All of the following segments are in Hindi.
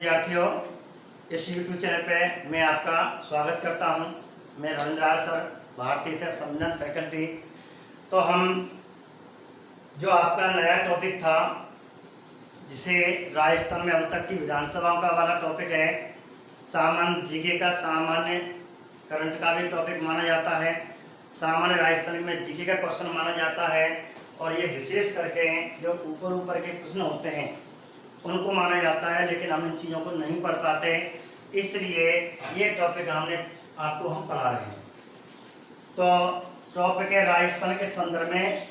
विद्यार्थियों, इस YouTube चैनल पे मैं आपका स्वागत करता हूं। मैं रविंद्र सर, भारतीय तीर्थ संबंधन फैकल्टी। तो हम जो आपका नया टॉपिक था, जिसे राजस्थान में अब तक की विधानसभाओं का वाला टॉपिक है, सामान्य जीके का सामान्य करंट का भी टॉपिक माना जाता है, सामान्य राजस्थान में जीके का क्वेश्चन माना जाता है, और ये विशेष करके जो ऊपर के प्रश्न होते हैं उनको माना जाता है। लेकिन हम इन चीज़ों को नहीं पढ़ पाते, इसलिए ये टॉपिक हम पढ़ा रहे हैं। तो टॉपिक है राजस्थान के संदर्भ में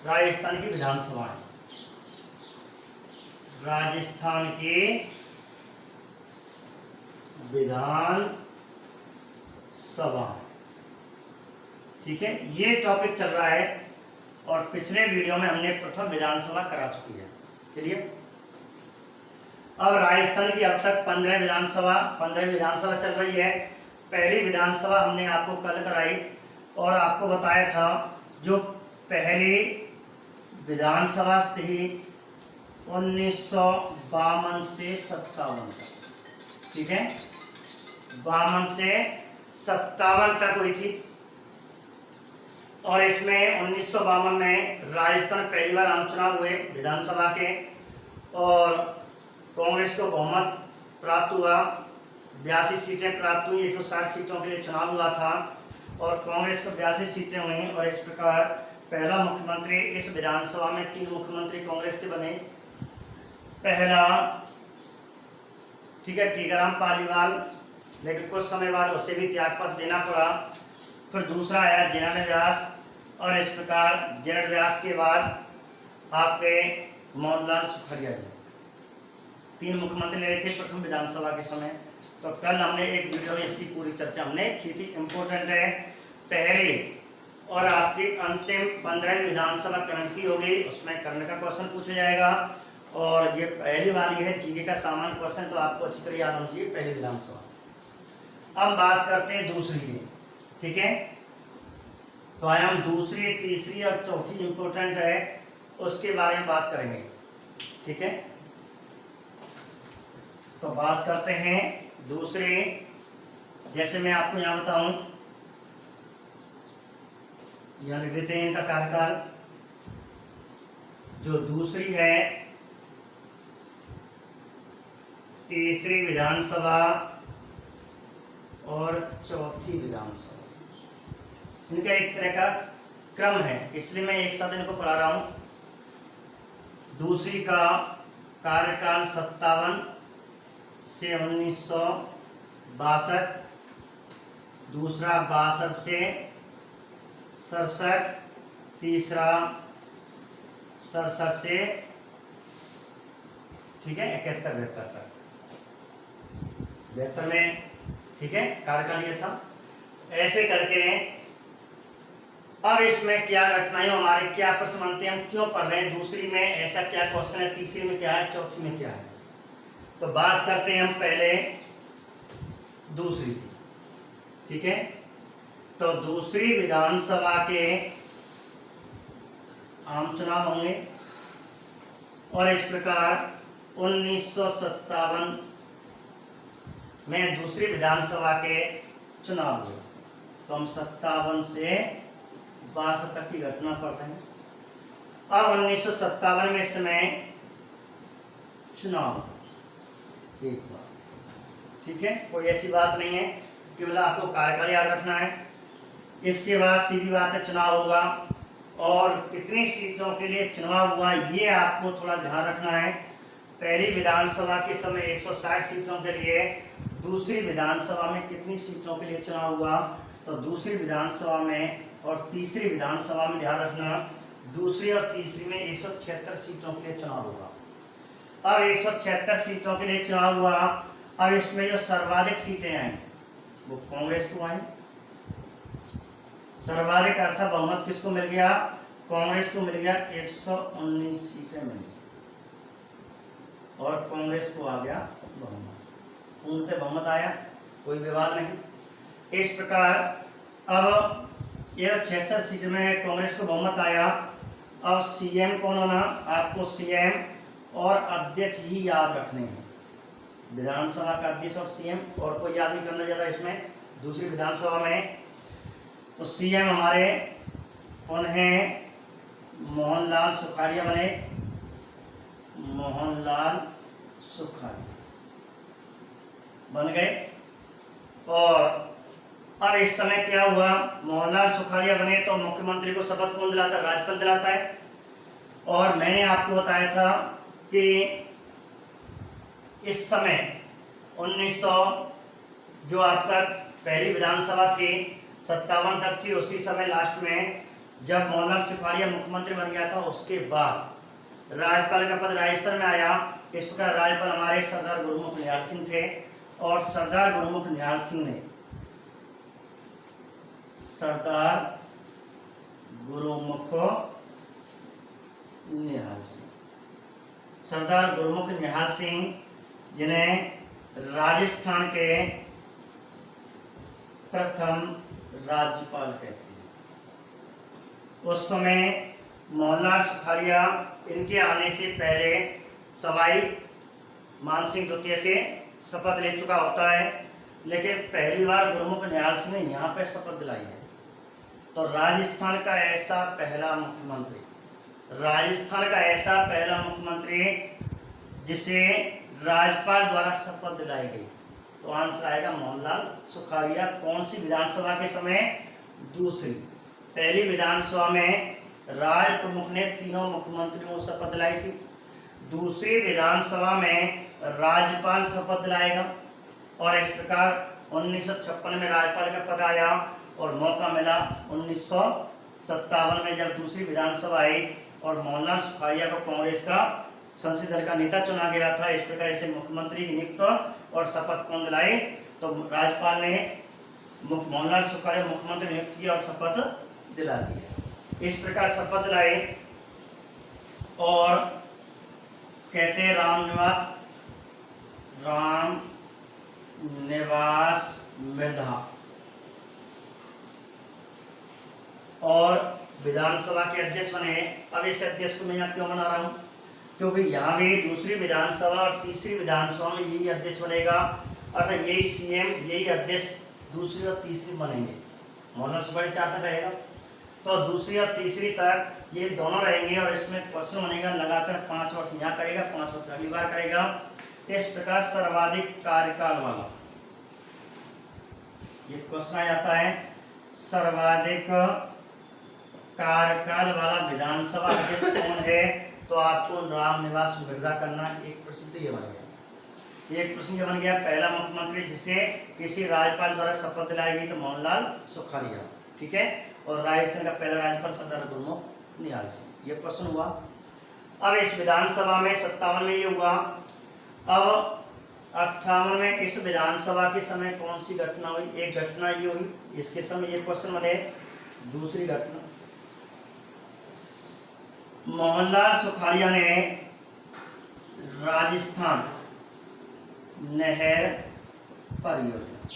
राजस्थान की विधानसभाएं। राजस्थान की विधानसभा, ठीक है, ये टॉपिक चल रहा है। और पिछले वीडियो में हमने प्रथम विधानसभा करा चुकी है। चलिए, अब राजस्थान की अब तक 15 विधानसभा चल रही है। पहली विधानसभा हमने आपको कल कराई और आपको बताया था जो पहली विधानसभा थी 1952 से 57 तक, ठीक है, 52 से 57 तक हुई थी। और इसमें 1952 में राजस्थान पहली बार आम चुनाव हुए विधानसभा के, और कांग्रेस को बहुमत प्राप्त हुआ, 82 सीटें प्राप्त हुई, 160 सीटों के लिए चुनाव हुआ था और कांग्रेस को 82 सीटें हुई। और इस प्रकार पहला मुख्यमंत्री इस विधानसभा में 3 मुख्यमंत्री कांग्रेस के बने। पहला, ठीक है, टीकाराम पालीवाल, लेकिन कुछ समय बाद उसे भी त्यागपत्र देना पड़ा। फिर दूसरा आया जनार्दन व्यास, और इस प्रकार जनार्दन व्यास के बाद आपके मोहनलाल सुखड़िया जी, 3 मुख्यमंत्री रहे थे प्रथम विधानसभा के समय। तो कल हमने एक वीडियो में इसकी पूरी चर्चा हमने की थी। इम्पोर्टेंट है, पहले और आपकी अंतिम 15वीं विधानसभा कर्ण की होगी, उसमें कर्ण का क्वेश्चन पूछा जाएगा। और ये पहली वाली है जीके का सामान्य क्वेश्चन, तो आपको अच्छी तरह याद होना चाहिए पहली विधानसभा। अब बात करते हैं दूसरी की, ठीक है। तो आया हम दूसरी, तीसरी और चौथी इंपॉर्टेंट है, उसके बारे में बात करेंगे, ठीक है। तो बात करते हैं दूसरे, जैसे मैं आपको यहां बताऊं, यहां लिख देते हैं इनका कार्यकाल। जो दूसरी है, तीसरी विधानसभा और चौथी विधानसभा, इनका एक तरह का क्रम है, इसलिए मैं एक साथ इनको पढ़ा रहा हूं। दूसरी का कार्यकाल 57 से 1962, दूसरा 62 से 67, तीसरा 67 से, ठीक है, 71-72 तक, 72 में, ठीक है, कार्यकाल ये था। ऐसे करके अब इसमें क्या घटनाएं हमारे क्या प्रश्न बनते हैं, हम क्यों पढ़ रहे हैं, दूसरी में ऐसा क्या क्वेश्चन है, तीसरी में क्या है, चौथी में क्या है। तो बात करते हैं हम पहले दूसरी, ठीक है। तो दूसरी विधानसभा के आम चुनाव होंगे, और इस प्रकार 1957 में दूसरी विधानसभा के चुनाव हुए। तो हम 57 से 62 तक की घटना पढ़ रहे हैं। अब 1957 में इस समय चुनाव एक बार, ठीक है, कोई ऐसी बात नहीं है, केवल आपको कार्यकाल याद रखना है। इसके बाद सीधी बात है, चुनाव होगा, और कितनी सीटों के लिए चुनाव हुआ ये आपको थोड़ा ध्यान रखना है। पहली विधानसभा के समय 160 सीटों के लिए, दूसरी विधानसभा में कितनी सीटों के लिए चुनाव हुआ, तो दूसरी विधानसभा में और तीसरी विधानसभा में ध्यान रखना, दूसरी और तीसरी में 176 सीटों के लिए चुनाव होगा। अब 176 सीटों के लिए चुनाव हुआ। अब इसमें जो सर्वाधिक सीटें आई वो कांग्रेस को आई। सर्वाधिक अर्थ बहुमत किसको मिल गया, कांग्रेस को मिल गया, 119 सीटें मिली, और कांग्रेस को आ गया बहुमत, पूर्णतः बहुमत आया, कोई विवाद नहीं। इस प्रकार अब यह 66 सीट में कांग्रेस को बहुमत आया। अब सीएम कौन बना, आपको सीएम और अध्यक्ष ही याद रखने हैं। विधानसभा का अध्यक्ष और सीएम, और कोई याद नहीं करना ज़्यादा इसमें। दूसरी विधानसभा में तो सीएम हमारे कौन हैं, मोहनलाल सुखाड़िया बने, मोहनलाल सुखाड़िया बन गए। और अब इस समय क्या हुआ, मोहनलाल सुखाड़िया बने तो मुख्यमंत्री को शपथ कौन दिलाता है, राज्यपाल दिलाता है। और मैंने आपको बताया था कि इस समय 1900 जो आपका पहली विधानसभा थी 57 तक थी, उसी समय लास्ट में जब मोहनलाल सुखाड़िया मुख्यमंत्री बन गया था, उसके बाद राज्यपाल का पद राजस्थान में आया। इस प्रकार राज्यपाल हमारे सरदार गुरुमुख निहाल सिंह थे, और सरदार गुरुमुख निहाल सिंह ने सरदार गुरुमुख निहाल सिंह जिन्हें राजस्थान के प्रथम राज्यपाल कहते हैं, उस समय मोहनलाल सुखाड़िया इनके आने से पहले सवाई मानसिंह द्वितीय से शपथ ले चुका होता है, लेकिन पहली बार गुरुमुख निहाल सिंह ने यहाँ पे शपथ दिलाई है। तो राजस्थान का ऐसा पहला मुख्यमंत्री जिसे राज्यपाल द्वारा शपथ दिलाई गई, तो आंसर आएगा मोहनलाल सुखाड़िया। कौन सी विधानसभा के समय, दूसरी। पहली विधानसभा में राज प्रमुख ने तीनों मुख्यमंत्रियों को शपथ दिलाई थी, दूसरी विधानसभा में राज्यपाल शपथ दिलाएगा। और इस प्रकार 1956 में राज्यपाल का पद आया, और मौका मिला 1957 में जब दूसरी विधानसभा आई और मोहनलाल सुखाड़िया को कांग्रेस का संसदीय दल का नेता चुना गया था। इस प्रकार से मुख्यमंत्री की नियुक्त और शपथ कौन दिलाई, तो राज्यपाल ने मोहनलाल सुखाड़िया मुख्यमंत्री नियुक्त किया और शपथ दिला दी। इस प्रकार शपथ दिलाए और कहते हैं राम निवास मृधा, और विधानसभा के अध्यक्ष बने। अब इस अध्यक्ष को मैं यहाँ क्यों बना रहा हूँ, क्योंकि यहाँ भी दूसरी विधानसभा और तीसरी विधानसभा में यही अध्यक्ष बनेगा, अर्थात यही सीएम, यही अध्यक्ष दूसरी और तीसरी बनेंगे। मोहनलाल सुखाड़िया 4 तक रहेगा, तो दूसरी और तीसरी तक ये दोनों रहेंगे। और इसमें क्वेश्चन बनेगा लगातार 5 वर्ष यहाँ करेगा, 5 वर्ष अगली बार करेगा। इस प्रकार सर्वाधिक कार्यकाल वाला ये क्वेश्चन आ जाता है, सर्वाधिक कार्यकाल वाला विधानसभा अध्यक्ष कौन है, तो आपको राम निवास मृधा करना। एक प्रश्न तो ये बन गया, एक प्रश्न ये बन गया, पहला मुख्यमंत्री जिसे किसी राज्यपाल द्वारा शपथ दिलाई गई तो मोहनलाल सुखाड़िया, ठीक है। और राजस्थान का पहला राज्यपाल सरदार गुरुमुख निहाल सिंह, ये प्रश्न हुआ। अब इस विधानसभा में 57 में ये हुआ। अब 58 में इस विधानसभा के समय कौन सी घटना हुई, एक घटना ये हुई, इसके समय ये क्वेश्चन बने। दूसरी घटना, मोहनलाल सुखाड़िया ने राजस्थान नहर परियोजना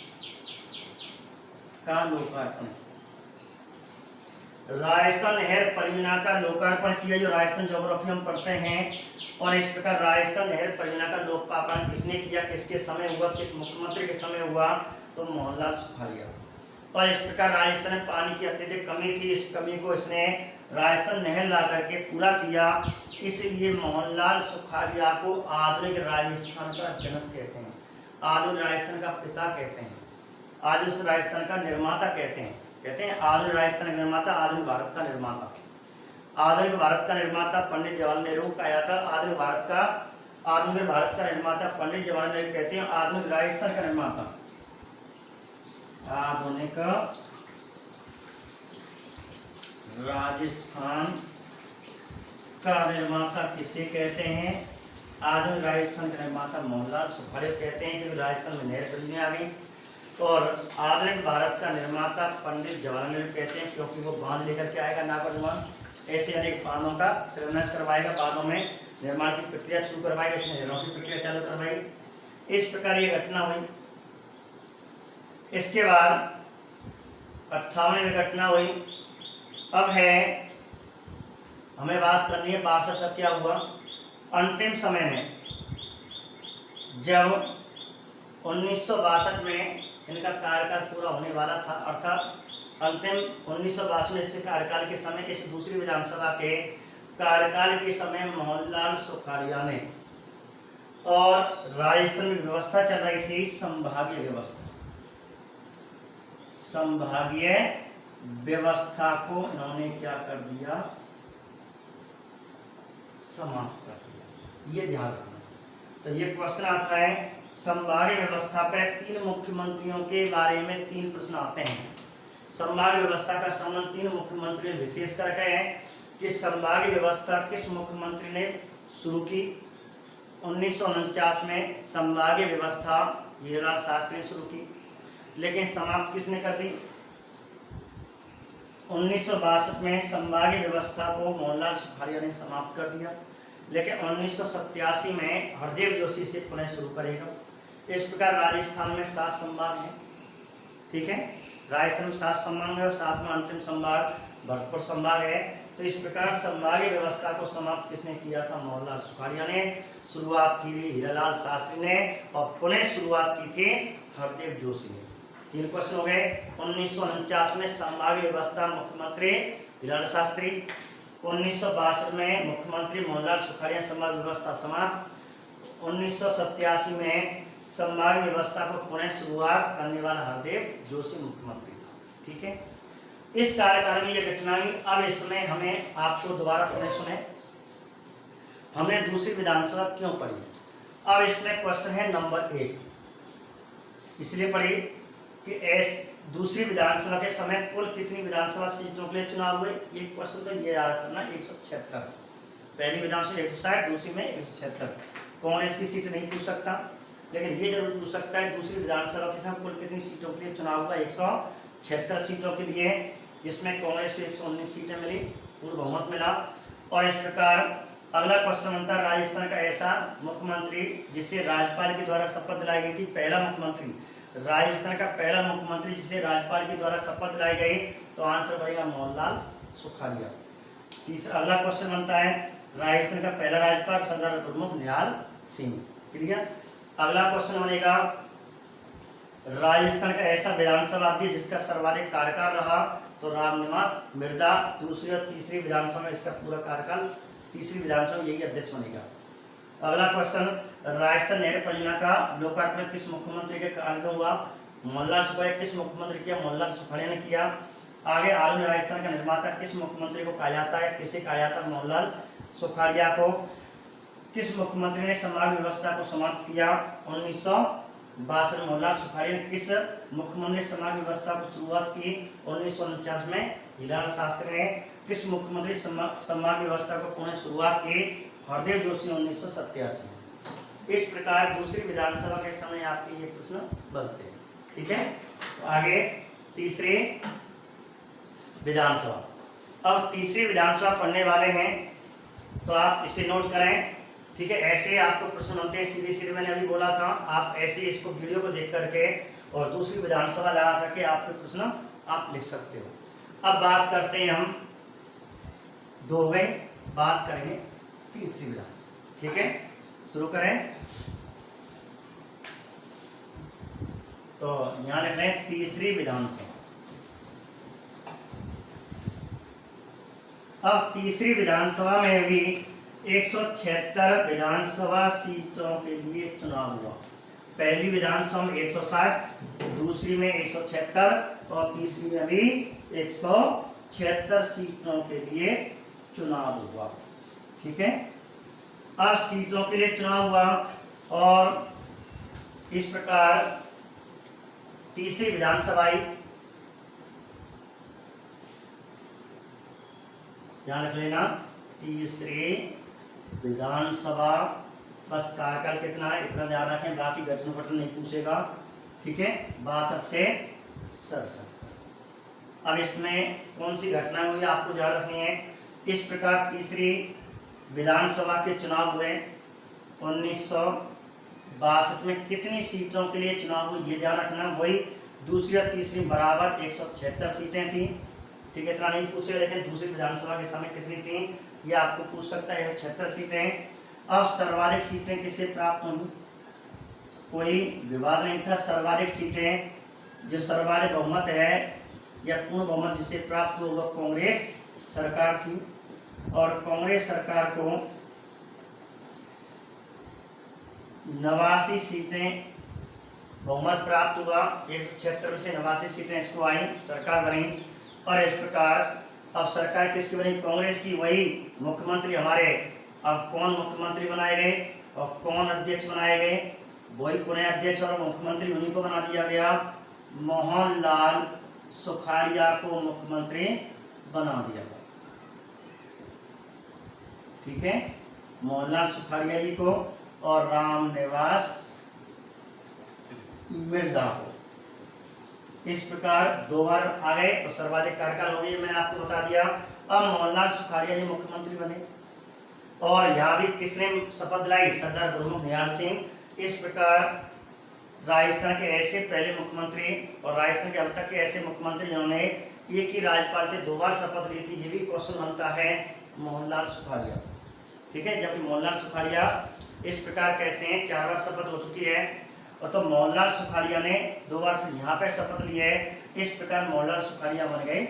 का लोकार्पण किया। राजस्थान नहर परियोजना का लोकार्पण किया, जो राजस्थान ज्योग्राफी हम पढ़ते हैं। और इस प्रकार राजस्थान नहर परियोजना का लोकार्पण किसने किया, किसके समय हुआ, किस मुख्यमंत्री के समय हुआ, तो मोहनलाल सुखाड़िया। और इस प्रकार राजस्थान में पानी की अत्यधिक कमी थी, इस कमी को इसने राजस्थान नहर ला करके पूरा किया। इसलिए मोहनलाल सुखाड़िया को आधुनिक राजस्थान का जनक कहते हैं, आधुनिक राजस्थान का पिता कहते हैं, आधुनिक राजस्थान का निर्माता कहते हैं आधुनिक राजस्थान का निर्माता, आधुनिक भारत का निर्माता। आधुनिक भारत का निर्माता पंडित जवाहरलाल नेहरू कहा था, आधुनिक भारत का निर्माता पंडित जवाहरलाल नेहरू कहते हैं। आधुनिक राजस्थान का निर्माता, आधुनिक राजस्थान का निर्माता किसे कहते हैं, आधुनिक राजस्थान का निर्माता मोहनलाल सुखाड़िया कहते हैं, क्योंकि राजस्थान में नहर परियोजना आ गई। और आधुनिक भारत का निर्माता पंडित जवाहरलाल नेहरू कहते हैं, क्योंकि वो बांध लेकर के आएगा नागरजुबान, ऐसे अनेक बांधों का शिलान्यास करवाएगा, बांधों में निर्माण की प्रक्रिया शुरू करवाएगा, इसने नहरों की प्रक्रिया चालू करवाई। इस प्रकार ये घटना हुई। इसके बाद 58 में घटना हुई। अब है हमें बात करनी है 62 तक क्या हुआ। अंतिम समय में जब 1962 में इनका कार्यकाल पूरा होने वाला था, अर्थात अंतिम 1962 में इसके कार्यकाल के समय, इस दूसरी विधानसभा के कार्यकाल के समय मोहनलाल सुखाड़िया ने, और राजस्थान में व्यवस्था चल रही थी संभागीय व्यवस्था, संभागीय व्यवस्था को इन्होंने क्या कर दिया, समाप्त कर दिया। ये ध्यान रखना। तो ये क्वेश्चन आता है संभागीय व्यवस्था पे 3 मुख्यमंत्रियों के बारे में 3 प्रश्न आते हैं। संभागीय व्यवस्था का संबंध 3 मुख्यमंत्री विशेष करके है कि संभागीय व्यवस्था किस मुख्यमंत्री ने शुरू की। 1949 में संभागीय व्यवस्था हीरालाल शास्त्री ने शुरू की, लेकिन समाप्त किसने कर दी। 1962 में संभागीय व्यवस्था को मोहनलाल सुखाड़िया ने समाप्त कर दिया, लेकिन 1987 में हरदेव जोशी से पुनः शुरू करेगा। इस प्रकार राजस्थान में 7 संभाग हैं, ठीक है, राजस्थान में 7 संभाग है और 7वां अंतिम संभाग भरतपुर संभाग है। तो इस प्रकार संभागीय व्यवस्था को समाप्त किसने किया था, मोहनलाल सुखाड़िया ने। शुरुआत की हीरालाल शास्त्री ने और पुनः शुरुआत की थी हरदेव जोशी ने। 3 क्वेश्चन हो गए। 1949 में संभागीय व्यवस्था मुख्यमंत्री हीरालाल शास्त्री, 1962 में मुख्यमंत्री मोहनलाल सुखाड़िया, संभागीय व्यवस्था समाप्त। 1987 में संभागीय व्यवस्था को पुनः शुरुआत करने वाला हरदेव जोशी मुख्यमंत्री था, ठीक है। इस कार्यकाल में यह घटना हुई। अब इसमें हमें आपको दोबारा पुनः सुने, हमने दूसरी विधानसभा क्यों पढ़ी। अब इसमें क्वेश्चन है नंबर 1, इसलिए पढ़ी कि दूसरी विधानसभा के समय कुल कितनी विधानसभा सीटों के लिए चुनाव हुए। एक क्वेश्चन तो ये याद करना, 176। पहली विधानसभा 160, दूसरी में 176। कांग्रेस की सीट नहीं पूछ सकता, लेकिन ये जरूर पूछ सकता है दूसरी विधानसभा के समय कुल कितनी सीटों के लिए चुनाव हुआ। 176 सीटों के लिए, जिसमें कांग्रेस को 119 सीटें मिली, पूर्ण बहुमत मिला। और इस प्रकार अगला क्वेश्चन बनता है राजस्थान का ऐसा मुख्यमंत्री जिसे राज्यपाल के द्वारा शपथ दिलाई गई थी। पहला मुख्यमंत्री, राजस्थान का पहला मुख्यमंत्री जिसे राज्यपाल के द्वारा शपथ दिलाई गई, तो आंसर बनेगा मोहनलाल सुखाड़िया। तीसरा अगला क्वेश्चन बनता है राजस्थान का पहला राज्यपाल सरदार प्रमुख निहाल सिंह। क्लियर। अगला क्वेश्चन बनेगा राजस्थान का ऐसा विधानसभा अध्यक्ष जिसका सर्वाधिक कार्यकाल रहा, तो रामनिवास मिर्जा। दूसरी और तीसरी विधानसभा में इसका पूरा कार्यकाल, तीसरी विधानसभा में यही अध्यक्ष बनेगा। अगला क्वेश्चन राजस्थान नहर परियोजना का लोकार्पण किस मुख्यमंत्री के काल में हुआ, मोहनलाल सुखाड़िया। किस मुख्यमंत्री किया, मोहनलाल सुखाड़िया ने किया। आगे आधुनिक राजस्थान का निर्माता किस मुख्यमंत्री को कहा जाता है, किसे कहा जाता है, मोहनलाल सुखाड़िया को। किस मुख्यमंत्री ने संभागीय व्यवस्था को समाप्त किया, 1962 में मोहनलाल सुखाड़िया ने। किस मुख्यमंत्री ने संभागीय व्यवस्था को शुरुआत की, 1949 में हीरालाल शास्त्री ने। किस मुख्यमंत्री संभागीय व्यवस्था को पुनः शुरुआत की, हरदेव जोशी 1987 में। इस प्रकार दूसरी विधानसभा के समय आपके ये प्रश्न बनते हैं, ठीक है। तो आगे तीसरी विधानसभा। अब तीसरी विधानसभा पढ़ने वाले हैं तो आप इसे नोट करें, ठीक है। ऐसे आपको प्रश्न बनते हैं सीधे सीधे, मैंने अभी बोला था, आप ऐसे इसको वीडियो को देख करके और दूसरी विधानसभा लगा करके आपके प्रश्न आप लिख सकते हो। अब बात करते हैं हम, 2 हो गए, बात करेंगे तीसरी विधानसभा, ठीक है। शुरू करें। तो यहां लिख रहे हैं तीसरी विधानसभा। अब तीसरी विधानसभा में भी 176 विधानसभा सीटों के लिए चुनाव हुआ। पहली विधानसभा में 160, दूसरी में 176 और तीसरी में भी 176 सीटों के लिए चुनाव हुआ, ठीक है। अब सीटों के लिए चुनाव हुआ और इस प्रकार तीसरी विधानसभा आई। ध्यान रख लेना, तीसरी विधानसभा, बस कार्यकाल कितना है इतना ध्यान रखें, बाकी गठन वठन नहीं पूछेगा, ठीक है। 62 से 67। अब इसमें कौन सी घटना हुई आपको ध्यान रखनी है। इस प्रकार तीसरी विधानसभा के चुनाव हुए। 1962 में कितनी सीटों के लिए चुनाव हुए ये ध्यान रखना। वही दूसरी और तीसरी बराबर 176 सीटें थी, ठीक है। इतना नहीं पूछेगा, लेकिन दूसरी विधानसभा के समय कितनी थी ये आपको पूछ सकता है, 176 सीटें। अब सर्वाधिक सीटें किसे प्राप्त हुई, कोई विवाद नहीं था। सर्वाधिक सीटें, जो सर्वाधिक बहुमत है या पूर्ण बहुमत जिसे प्राप्त हुआ, कांग्रेस सरकार थी और कांग्रेस सरकार को 89 सीटें बहुमत प्राप्त हुआ। 176 में से 89 सीटें इसको आई, सरकार बनी। और इस प्रकार अब सरकार किसकी बनी? कांग्रेस की। वही मुख्यमंत्री हमारे, अब कौन मुख्यमंत्री बनाए गए और कौन अध्यक्ष बनाए गए? वही पुनः अध्यक्ष और मुख्यमंत्री उन्हीं को बना दिया गया। मोहनलाल सुखाड़िया को मुख्यमंत्री बना दिया गया। ठीक है, मोहनलाल सुखाड़िया जी को और रामनिवास मिर्जा को। इस प्रकार 2 बार आ गए तो सर्वाधिक कार्यकाल हो गई, मैंने आपको बता दिया। अब मोहनलाल सुखाड़िया जी मुख्यमंत्री बने और यहाँ भी किसने शपथ लाई? सरदार गुरमुख निहाल सिंह। इस प्रकार राजस्थान के ऐसे पहले मुख्यमंत्री और राजस्थान के अब तक के ऐसे मुख्यमंत्री जिन्होंने एक ही राज्यपाल से 2 बार शपथ ली थी, ये भी क्वेश्चन बनता है मोहनलाल सुखाड़िया। ठीक है, जबकि मोहनलाल सुखाड़िया इस प्रकार कहते हैं 4 बार शपथ हो चुकी है, और तो मोहनलाल सुखाड़िया ने 2 बार फिर यहाँ पे शपथ ली है। इस प्रकार मोहनलाल सुखाड़िया बन गए,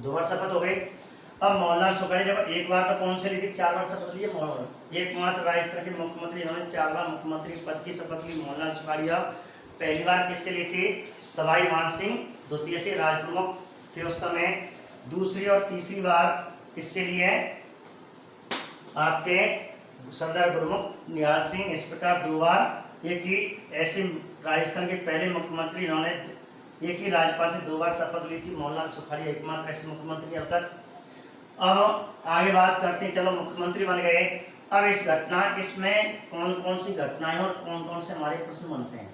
2 बार शपथ हो गई। अब मोहनलाल सुखाड़िया जब एक बार तो कौन से ली थी? 4 बार शपथ ली है। एकमात्र राजस्थान के मुख्यमंत्री जिन्होंने 4 बार मुख्यमंत्री पद की शपथ ली, मोहनलाल सुखाड़िया। पहली बार किससे ली थी? सवाई मानसिंह द्वितीय से राजप्रमुख थे उस समय। दूसरी और तीसरी बार किससे ली है? आपके सरदार गुरमुख निहाल सिंह। इस प्रकार 2 बार एक ही ऐसे राजस्थान के पहले मुख्यमंत्री इन्होंने एक ही राज्यपाल से 2 बार शपथ ली थी, मोहनलाल सुखाड़िया एकमात्र ऐसे मुख्यमंत्री अब तक। अब आगे बात करते हैं, चलो मुख्यमंत्री बन गए। अब इस घटना, इसमें कौन कौन सी घटनाएं और कौन कौन से हमारे प्रश्न बनते हैं?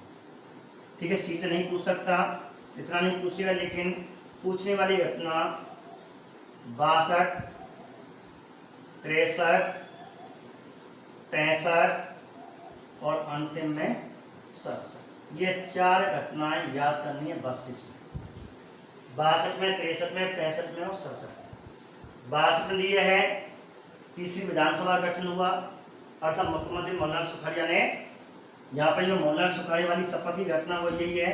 ठीक है, सीट नहीं पूछ सकता, इतना नहीं पूछेगा, लेकिन पूछने वाली घटना 62, 63, 65 और अंतिम में 67। ये 4 घटनाएं याद करनी है बस इसमें। 62 में, 63 में, 65 में और 67 में। 62 में दिए है तीसरी विधानसभा गठन हुआ, अर्थात मुख्यमंत्री मोहनलाल सुखाड़िया ने, यहाँ पर जो मोहनलाल सुखाड़िया वाली शपथ की घटना वो यही है,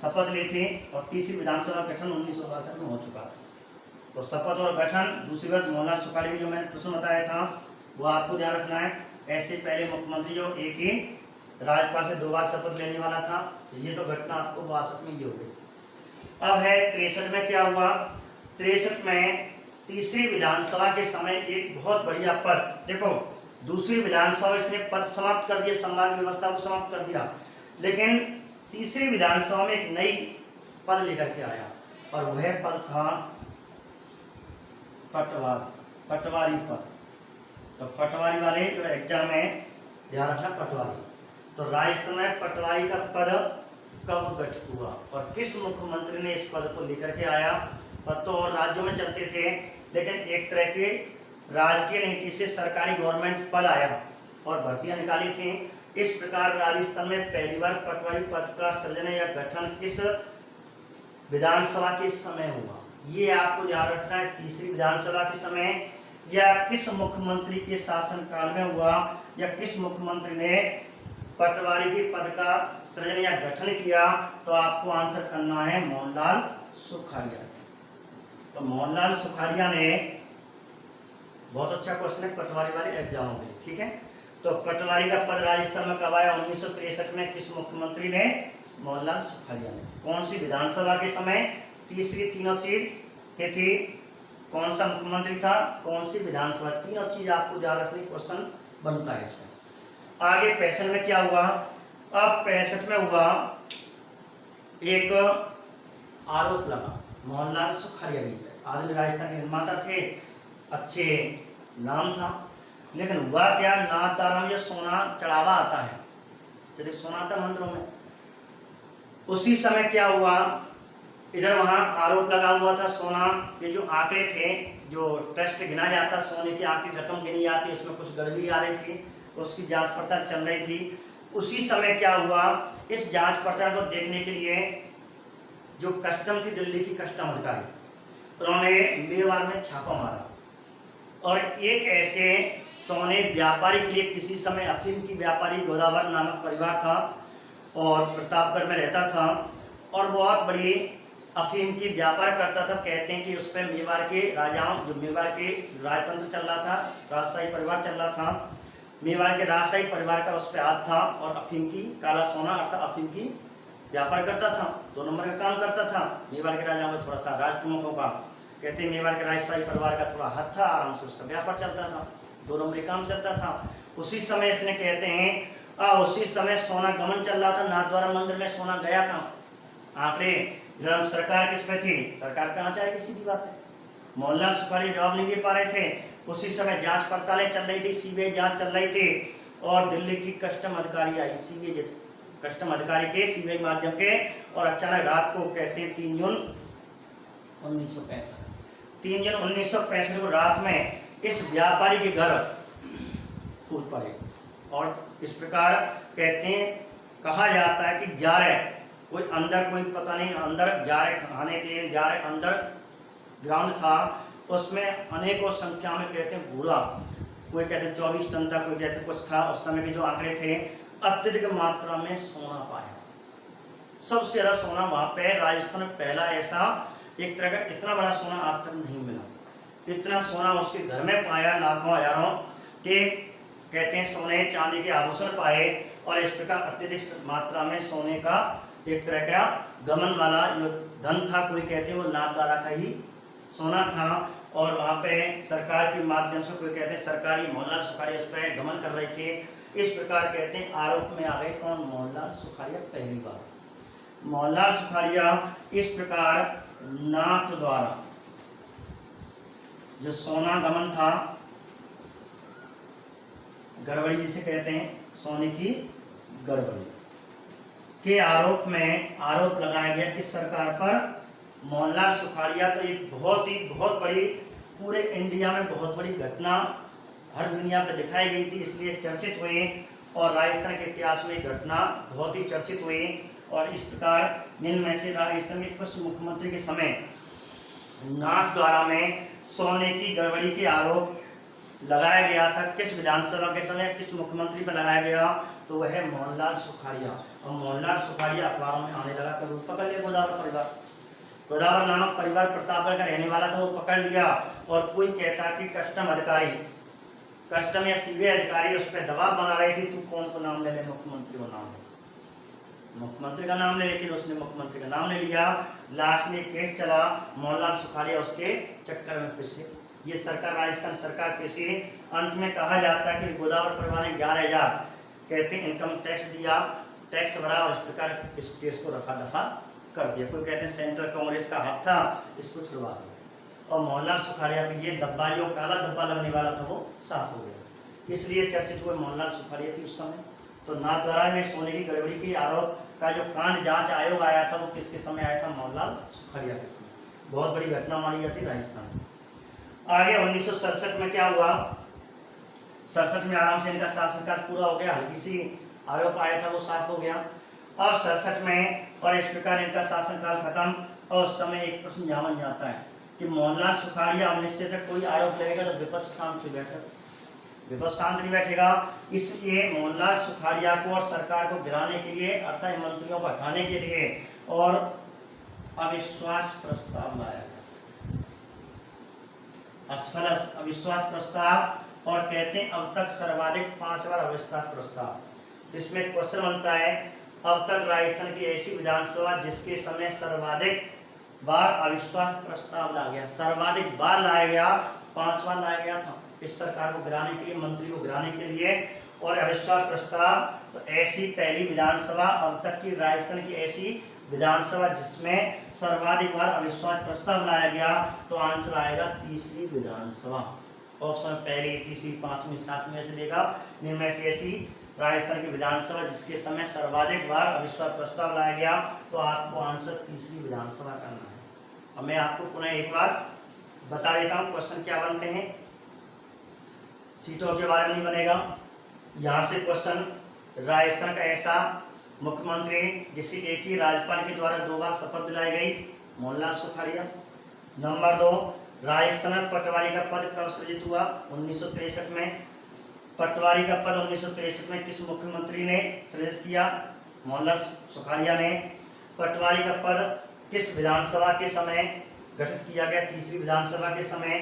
शपथ ली थी और तीसरी विधानसभा गठन 1962 में हो चुका था। तो शपथ और गठन। दूसरी बात, मोहनलाल सुखाड़िया जो मैंने प्रश्न बताया था वो आपको ध्यान रखना है। ऐसे पहले मुख्यमंत्री जो एक ही राज्यपाल से 2 बार शपथ लेने वाला था, तो ये तो घटना आपको 62 में ये हो गई। अब है 63 में क्या हुआ? 63 में तीसरी विधानसभा के समय एक बहुत बढ़िया पद, देखो दूसरी विधानसभा इसने पद समाप्त कर दिया, संवाद व्यवस्था को समाप्त कर दिया, लेकिन तीसरी विधानसभा में एक नई पद लेकर के आया और वह पद था पटवारी पद। तो पटवारी वाले जो एग्जाम में ध्यान रखना, पटवारी। तो राजस्थान में पटवारी का पद कब गठित हुआ और किस मुख्यमंत्री ने इस पद को लेकर के आया? पद तो और राज्यों में चलते थे, लेकिन एक तरह के राजकीय नीति से सरकारी गवर्नमेंट पद आया और भर्तियां निकाली थी। इस प्रकार राजस्थान में पहली बार पटवारी पद का सृजन या गठन किस विधानसभा के समय हुआ? ये आपको ध्यान रखना है। तीसरी विधानसभा के समय या किस मुख्यमंत्री के शासनकाल में हुआ या किस मुख्यमंत्री ने पटवारी के पद का सृजन या गठन किया? तो आपको आंसर करना है मोहनलाल सुखाड़िया। तो मोहनलाल सुखाड़िया ने, बहुत अच्छा क्वेश्चन है पटवारी वाले एग्जामों में। ठीक है, तो पटवारी का पद राजस्थान में कब आया? 1963 में। किस मुख्यमंत्री ने? मोहनलाल सुखाड़िया ने। कौन सी विधानसभा के समय? तीसरी। तीनों चीज थी, कौन सा मुख्यमंत्री था, कौन सी विधानसभा, तीनों चीज आपको ध्यान रखनी, क्वेश्चन बनता है इसमें। आगे 65 में क्या हुआ? अब 65 में हुआ, एक आरोप लगा मोहनलाल सुखाड़िया जी पे। आधुनिक राजस्थान के निर्माता थे, अच्छे नाम था, लेकिन हुआ क्या? नाथद्वारा में सोना चढ़ावा आता है, जैसे सोना आता मंदिरों में, उसी समय क्या हुआ? इधर वहाँ आरोप लगा हुआ था सोना के जो आंकड़े थे, जो ट्रस्ट गिना जाता, सोने की आंकड़ी रकम गिनी जाती, उसमें कुछ गड़बड़ी आ रही थी, उसकी जांच पड़ताल चल रही थी। उसी समय क्या हुआ? इस जांच पड़ताल को देखने के लिए जो कस्टम थी, दिल्ली की कस्टम अधिकारी, उन्होंने मेवाड़ में छापा मारा और एक ऐसे सोने व्यापारी के लिए किसी समय अफीम की व्यापारी गोदावर नामक परिवार था और प्रतापगढ़ में रहता था और बहुत बड़ी अफीम की व्यापार करता था। कहते हैं कि उस पर मेवाड़ के राजाओं, जो मेवाड़ के राजतंत्र चल रहा था, राजशाही परिवार चल रहा था, मेवाड़ के राजशाही परिवार का उस पर हाथ था और अफीम की, काला सोना अर्थात अफीम की व्यापार करता था। 2 नंबर का काम करता था। मेवाड़ के राजाओं में थोड़ा सा राज प्रमुखों का, कहते हैं मेवाड़ के राजशाही परिवार का थोड़ा हाथ था, आराम से उसका व्यापार चलता था, 2 नंबर काम चलता था। उसी समय इसने कहते हैं उसी समय सोना गमन चल रहा था। नाथद्वारा मंदिर में सोना गया कहाँ? आंकड़े धर्म सरकार किस पे थी? सरकार कहाँ चाहेगी, सीधी बात है। मोहनलाल सुखाड़िया जवाब नहीं दे पा रहे थे। उसी समय जांच पड़तालें चल रही थी, सीबीआई जांच चल रही थी और दिल्ली की कस्टम अधिकारी आई, सीबीआई कस्टम अधिकारी के सीबीआई माध्यम के, और अचानक रात को कहते हैं 3 जून 1965 को रात में इस व्यापारी के घर कूद पड़े। और इस प्रकार कहते हैं, कहा जाता है कि 11 कोई अंदर, कोई पता नहीं अंदर 11 खाने के 11 अंदर ग्राउंड था, उसमें अनेकों संख्या में कहते हैं भूरा, कोई कहते हैं 24 टन था, कोई कहते कुछ था। उस समय के जो आंकड़े थे, अत्यधिक मात्रा में सोना पाया। सबसे ज्यादा सोना वहां पे राजस्थान में पहला ऐसा एक तरह का इतना बड़ा सोना आज तक नहीं मिला। इतना सोना उसके घर में पाया, लाखों हजारों के कहते हैं सोने चांदी के आभूषण पाए। और इस प्रकार अत्यधिक मात्रा में सोने का एक तरह का गमन वाला जो धन था, कोई कहते हैं वो नाथद्वारा का ही सोना था। और वहाँ पे सरकार के माध्यम से, कोई कहते हैं सरकारी, मोहनलाल सुखाड़िया उस पर गमन कर रहे थे। इस प्रकार कहते हैं आरोप में आ गए कौन? मोहनलाल सुखाड़िया। पहली बार मोहनलाल सुखाड़िया इस प्रकार नाथ द्वारा जो सोना गमन था, गड़बड़ी जिसे कहते हैं, सोने की गड़बड़ी के आरोप लगाया गया किस सरकार पर? मोहनलाल सुखाड़िया। तो एक बहुत बड़ी, पूरे इंडिया में बहुत बड़ी घटना हर दुनिया पे दिखाई गई थी, इसलिए चर्चित हुई और राजस्थान के इतिहास में घटना बहुत ही चर्चित हुई। और इस प्रकार इनमें से राजस्थान के कुछ मुख्यमंत्री के समय नाथद्वारा में सोने की गड़बड़ी के आरोप लगाया गया था। किस विधानसभा के समय, किस मुख्यमंत्री पर लगाया गया? तो वह है मोहनलाल सुखाड़िया। और मोहनलाल सुखाड़िया अखबारों में आने लगा, कभी पकड़ लिया गोदावर परिवार। गोदावर नामक परिवार प्रतापगढ़ का रहने वाला था, वो पकड़ लिया। और कोई कहता कि कस्टम अधिकारी, कस्टम या सीबीआई अधिकारी उस पर दबाव बना रहे थे, तू कौन को नाम ले ले? मुख्यमंत्री को नाम ले, मुख्यमंत्री का नाम ले। लेकिन उसने मुख्यमंत्री का नाम ले लिया। लास्ट में केस चला, मोहनलाल सुखाड़िया उसके चक्कर में फंसे। ये सरकार, राजस्थान सरकार फंसी। अंत में कहा जाता है कि गोदावर परिवार ने 11,000 कहते हैं इनकम टैक्स दिया, टैक्स भरा और इस प्रकार इस केस को रफा दफा कर दिया। कोई कहते हैं सेंट्रल कांग्रेस का हाथ था, इसको छुड़वा दिया। और मोहनलाल सुखाड़िया पे ये धब्बा, जो काला धब्बा लगने वाला था, वो साफ हो गया। इसलिए चर्चित हुए मोहनलाल सुखाड़िया थी उस समय। तो नाथद्वारा में सोने की गड़बड़ी के आरोप का जो कांड जांच आयोग आया था, वो किसके समय आया था? मोहनलाल सुखाड़िया के समय। बहुत बड़ी घटना मानी जाती है राजस्थान में। आगे 1967 में क्या हुआ? 67 में आराम से इनका शासनकाल पूरा हो गया, हल्की सी आरोप आया था, वो साफ हो गया। और 67 में और इस प्रकार इनका शासनकाल खत्म। और उस समय एक प्रश्न जान जाता है कि मोहनलाल सुखाड़िया 19 तक कोई आरोप लगेगा तो विपक्ष शांत से बैठेगा, विपक्ष शांत नहीं बैठेगा। इसलिए मोहनलाल सुखाड़िया को और सरकार को गिराने के लिए, अर्थात मंत्रियों को हटाने के लिए और अविश्वास प्रस्ताव लाया गया। असफल अविश्वास प्रस्ताव। और कहते हैं अब तक सर्वाधिक 5 बार अविश्वास प्रस्ताव। इसमें क्वेश्चन बनता है, अब तक राजस्थान की ऐसी विधानसभा जिसके समय सर्वाधिक बार अविश्वास प्रस्ताव लाया गया, सर्वाधिक बार लाया गया, 5 बार लाया गया था इस सरकार को गिराने के लिए, मंत्री को गिराने के लिए। और अविश्वास प्रस्ताव, तो ऐसी पहली विधानसभा अब तक की राजस्थान की ऐसी विधानसभा जिसमें सर्वाधिक बार अविश्वास प्रस्ताव लाया गया, तो आंसर आएगा तीसरी विधानसभा। ऑप्शन पहली, तीसरी, 5वीं, 7वीं ऐसे देगा। इनमें से ऐसी राजस्थान की विधानसभा जिसके समय सर्वाधिक बार अविश्वास प्रस्ताव लाया गया, तो आपको आंसर तीसरी विधानसभा करना है। अब मैं आपको पुनः एक बार बता देता हूँ क्वेश्चन क्या बनते हैं। सीटों के बारे में नहीं बनेगा। यहाँ से क्वेश्चन, राजस्थान का ऐसा मुख्यमंत्री जिसे एक ही राज्यपाल के द्वारा 2 बार शपथ दिलाई गई, मोहनलाल सुखाड़िया। नंबर 2, राजस्थान में पटवारी का पद कब सृजित हुआ? 1963 में। पटवारी का पद 1963 में किस मुख्यमंत्री ने सृजित किया? मोहनलाल सुखाड़िया ने। पटवारी का पद किस विधानसभा के समय गठित किया गया? तीसरी विधानसभा के समय।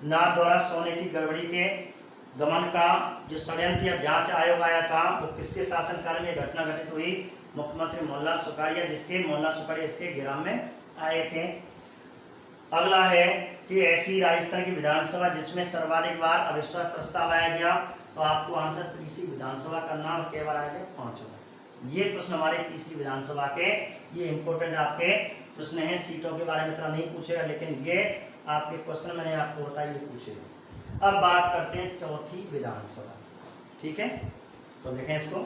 नाथ द्वारा सोने की गड़बड़ी के गमन का जो षड्यंत्र या जांच आयोग आया था वो किसके शासनकाल में घटना घटित हुई? मुख्यमंत्री मोहनलाल सुखाड़िया, जिसके मोहनलाल सुखाड़िया इसके घेराव में आए थे। अगला है कि ऐसी राजस्थान की विधानसभा जिसमें सर्वाधिक बार अविश्वास प्रस्ताव आया गया, तो आपको आंसर तीसरी विधानसभा करना और कई बार आया गया? 5 बार। ये प्रश्न हमारे तीसरी विधानसभा के, ये इंपोर्टेंट आपके प्रश्न हैं। सीटों के बारे में इतना नहीं पूछेगा, लेकिन ये आपके क्वेश्चन मैंने आपको बताया ये पूछेगा। अब बात करते हैं चौथी विधानसभा। ठीक है, तो देखें इसको।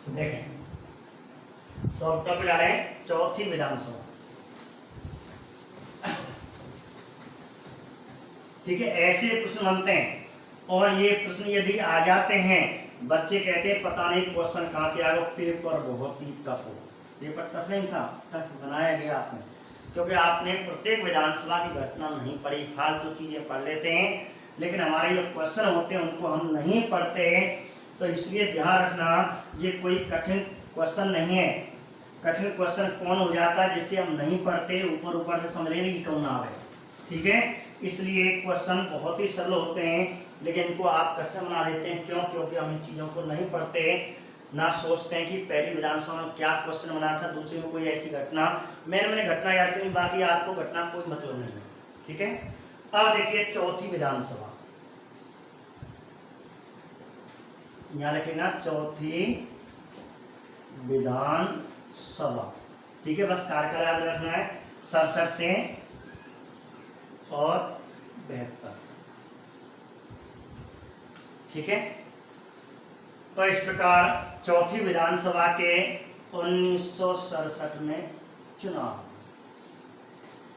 देखें तो अब टॉपिक डाले चौथी विधानसभा। ठीक है, ऐसे प्रश्न बनते हैं और ये प्रश्न यदि आ जाते हैं, बच्चे कहते हैं पता नहीं क्वेश्चन कहाँ के आ गए, पेपर बहुत ही टफ हो। पेपर टफ नहीं था, टफ बनाया गया आपने, क्योंकि आपने प्रत्येक विधानसभा की घटना नहीं पढ़ी, फालतू चीजें पढ़ लेते हैं, लेकिन हमारे जो क्वेश्चन होते हैं उनको हम नहीं पढ़ते हैं। तो इसलिए ध्यान रखना, ये कोई कठिन क्वेश्चन नहीं है। कठिन क्वेश्चन कौन हो जाता है जिसे हम नहीं पढ़ते, ऊपर ऊपर से समझ लेंगे कि कौन ना आए। ठीक है, इसलिए क्वेश्चन बहुत ही सरल होते हैं, लेकिन इनको आप कठिन बना देते हैं। क्यों? क्योंकि हम इन चीज़ों को नहीं पढ़ते, ना सोचते हैं कि पहली विधानसभा में क्या क्वेश्चन बना था, दूसरी में कोई ऐसी घटना। मैंने घटना याद करी, बाकी आपको घटना कोई मतलब नहीं है। ठीक है, अब देखिए चौथी विधानसभा, यहाँ लिखेगा चौथी विधानसभा। ठीक है, बस कार्यकाल याद रखना है 67 से और 72। ठीक है, तो इस प्रकार चौथी विधानसभा के 1967 में चुनाव।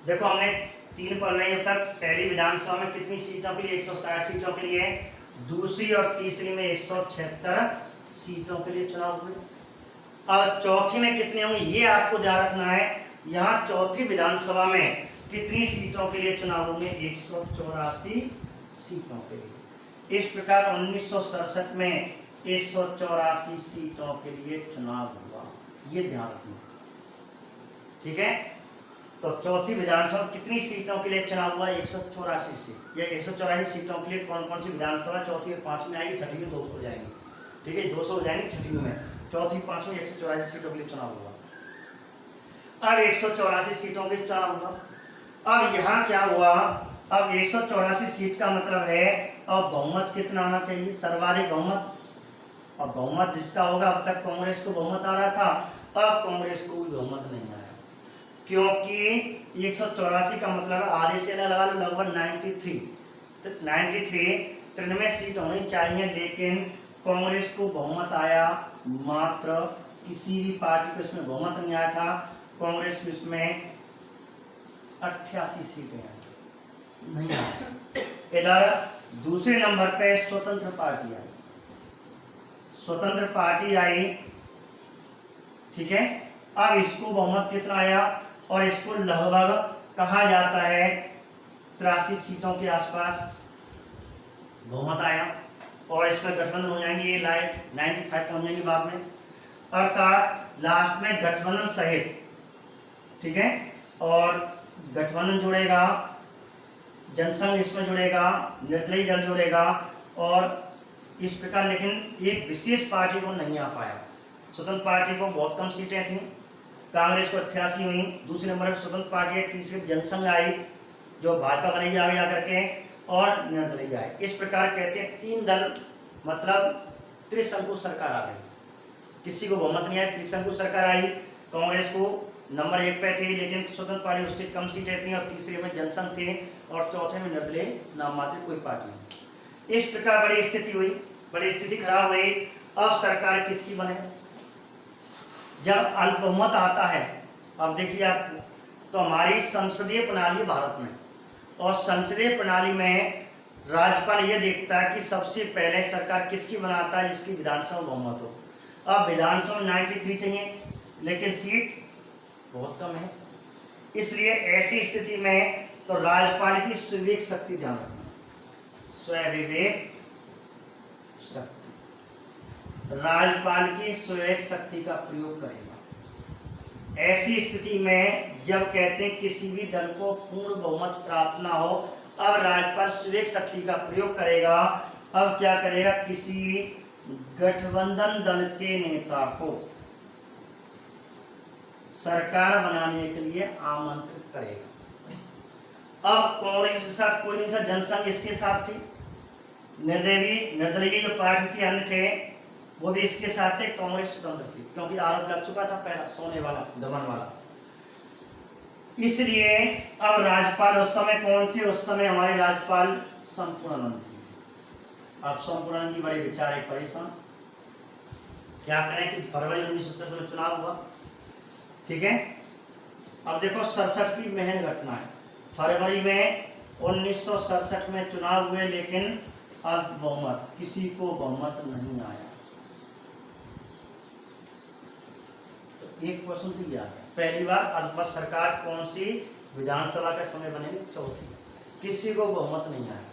देखो हमने 3 पढ़ रहे हैं तक। पहली विधानसभा में कितनी सीटों के लिए? 160 सीटों के लिए। दूसरी और तीसरी में 176 सीटों के लिए चुनाव हुए। और चौथी में कितने होंगे ये आपको ध्यान रखना है। यहाँ चौथी विधानसभा में कितनी सीटों के लिए चुनाव होंगे? 184 सीटों के लिए। इस प्रकार 1967 में 184 सीटों के लिए चुनाव हुआ, ये ध्यान रखना। ठीक है, तो चौथी विधानसभा कितनी सीटों के लिए चुनाव हुआ? 184 सीट। ये 184 सीटों के लिए कौन कौन सी विधानसभा चौथी और पांचवी में आएगी, छठी में 200 हो जाएंगे। ठीक है, 200 हो जाएंगे छठी में, चौथी पांचवी 184 सीटों के लिए चुनाव हुआ। अब 184 सीटों के लिए चुनाव हुआ। अब यहाँ क्या हुआ? अब 184 सीट का मतलब है अब बहुमत कितना आना चाहिए? सर्वाधिक बहुमत। अब बहुमत जिसका होगा, अब तक कांग्रेस को बहुमत आ रहा था, अब कांग्रेस को भी बहुमत नहीं आया, क्योंकि 184 का मतलब आधे से ना लगा लो, लगभग 93 93 सीट होनी चाहिए, लेकिन कांग्रेस को बहुमत आया मात्र, किसी भी पार्टी को इसमें बहुमत नहीं आया था। कांग्रेस को इसमें 88 सीटें नहीं आई। इधर दूसरे नंबर पे स्वतंत्र पार्टी आई, स्वतंत्र पार्टी आई। ठीक है, अब इसको बहुमत कितना आया? और इसको लगभग कहा जाता है 83 सीटों के आसपास बहुमत आया, और इसमें गठबंधन हो जाएंगे, ये लाइट 95 पहुंच जाएंगे बाद में, अर्थात लास्ट में गठबंधन सहित। ठीक है, और गठबंधन जुड़ेगा, जनसंघ इसमें जुड़ेगा, निर्दलीय दल जुड़ेगा, और इस प्रकार। लेकिन एक विशेष पार्टी को नहीं आ पाया। स्वतंत्र पार्टी को बहुत कम सीटें थी, कांग्रेस को 88 हुई, दूसरे नंबर पर स्वतंत्र पार्टी है, तीसरी जनसंघ आई जो भाजपा बनेगी आगे आकर के, और निर्दलीय आए। इस प्रकार कहते हैं 3 दल, मतलब त्रिशंकु सरकार आ गई। किसी को बहुमत नहीं आया, त्रिशंकु सरकार आई। कांग्रेस को नंबर 1 पे थी, लेकिन स्वतंत्र पार्टी उससे कम सीटें थी, और तीसरे में जनसंघ थे, और चौथे में निर्दलीय नाम मात्र कोई पार्टी नहीं। इस प्रकार बड़ी स्थिति हुई, बड़ी स्थिति खराब हुई। अब सरकार किसकी बने? जब अल्प बहुमत आता है, अब देखिए आप, तो हमारी संसदीय प्रणाली है भारत में, और संसदीय प्रणाली में राज्यपाल ये देखता है कि सबसे पहले सरकार किसकी बनाता है? जिसकी विधानसभा बहुमत हो। अब विधानसभा 93 चाहिए, लेकिन सीट बहुत कम है, इसलिए ऐसी स्थिति में तो राज्यपाल की स्वीक शक्ति ध्यान रखना, स्वविवेक शक्ति, राज्यपाल की स्वविवेक शक्ति का प्रयोग करेगा। ऐसी स्थिति में जब कहते हैं किसी भी दल को पूर्ण बहुमत प्राप्त ना हो, अब राज्यपाल स्वविवेक शक्ति का प्रयोग करेगा। अब क्या करेगा, किसी गठबंधन दल के नेता को सरकार बनाने के लिए आमंत्रित करेगा। अब कांग्रेस के साथ कोई नहीं था, जनसंघ इसके साथ थी, निर्दलीय जो पार्टी थी अन्य थे वो भी इसके साथ थे, कांग्रेस स्वतंत्र थी, क्योंकि आरोप लग चुका था पहला सोने वाला दमन वाला। इसलिए अब राज्यपाल उस समय कौन थे, उस समय हमारे राज्यपाल संपूर्णानंद थे। अब संपूर्णानंद जी बड़े बेचारे परेशान, क्या करें कि फरवरी 1967 में चुनाव हुआ, ठीक है। अब देखो 67 की महन घटना है, फरवरी में 1967 में चुनाव हुए, लेकिन अब बहुमत, किसी को बहुमत नहीं आया। तो एक क्वेश्चन तो यह है, पहली बार अल्पमत सरकार कौन सी विधानसभा के समय बनेगी, चौथी, किसी को बहुमत नहीं आया।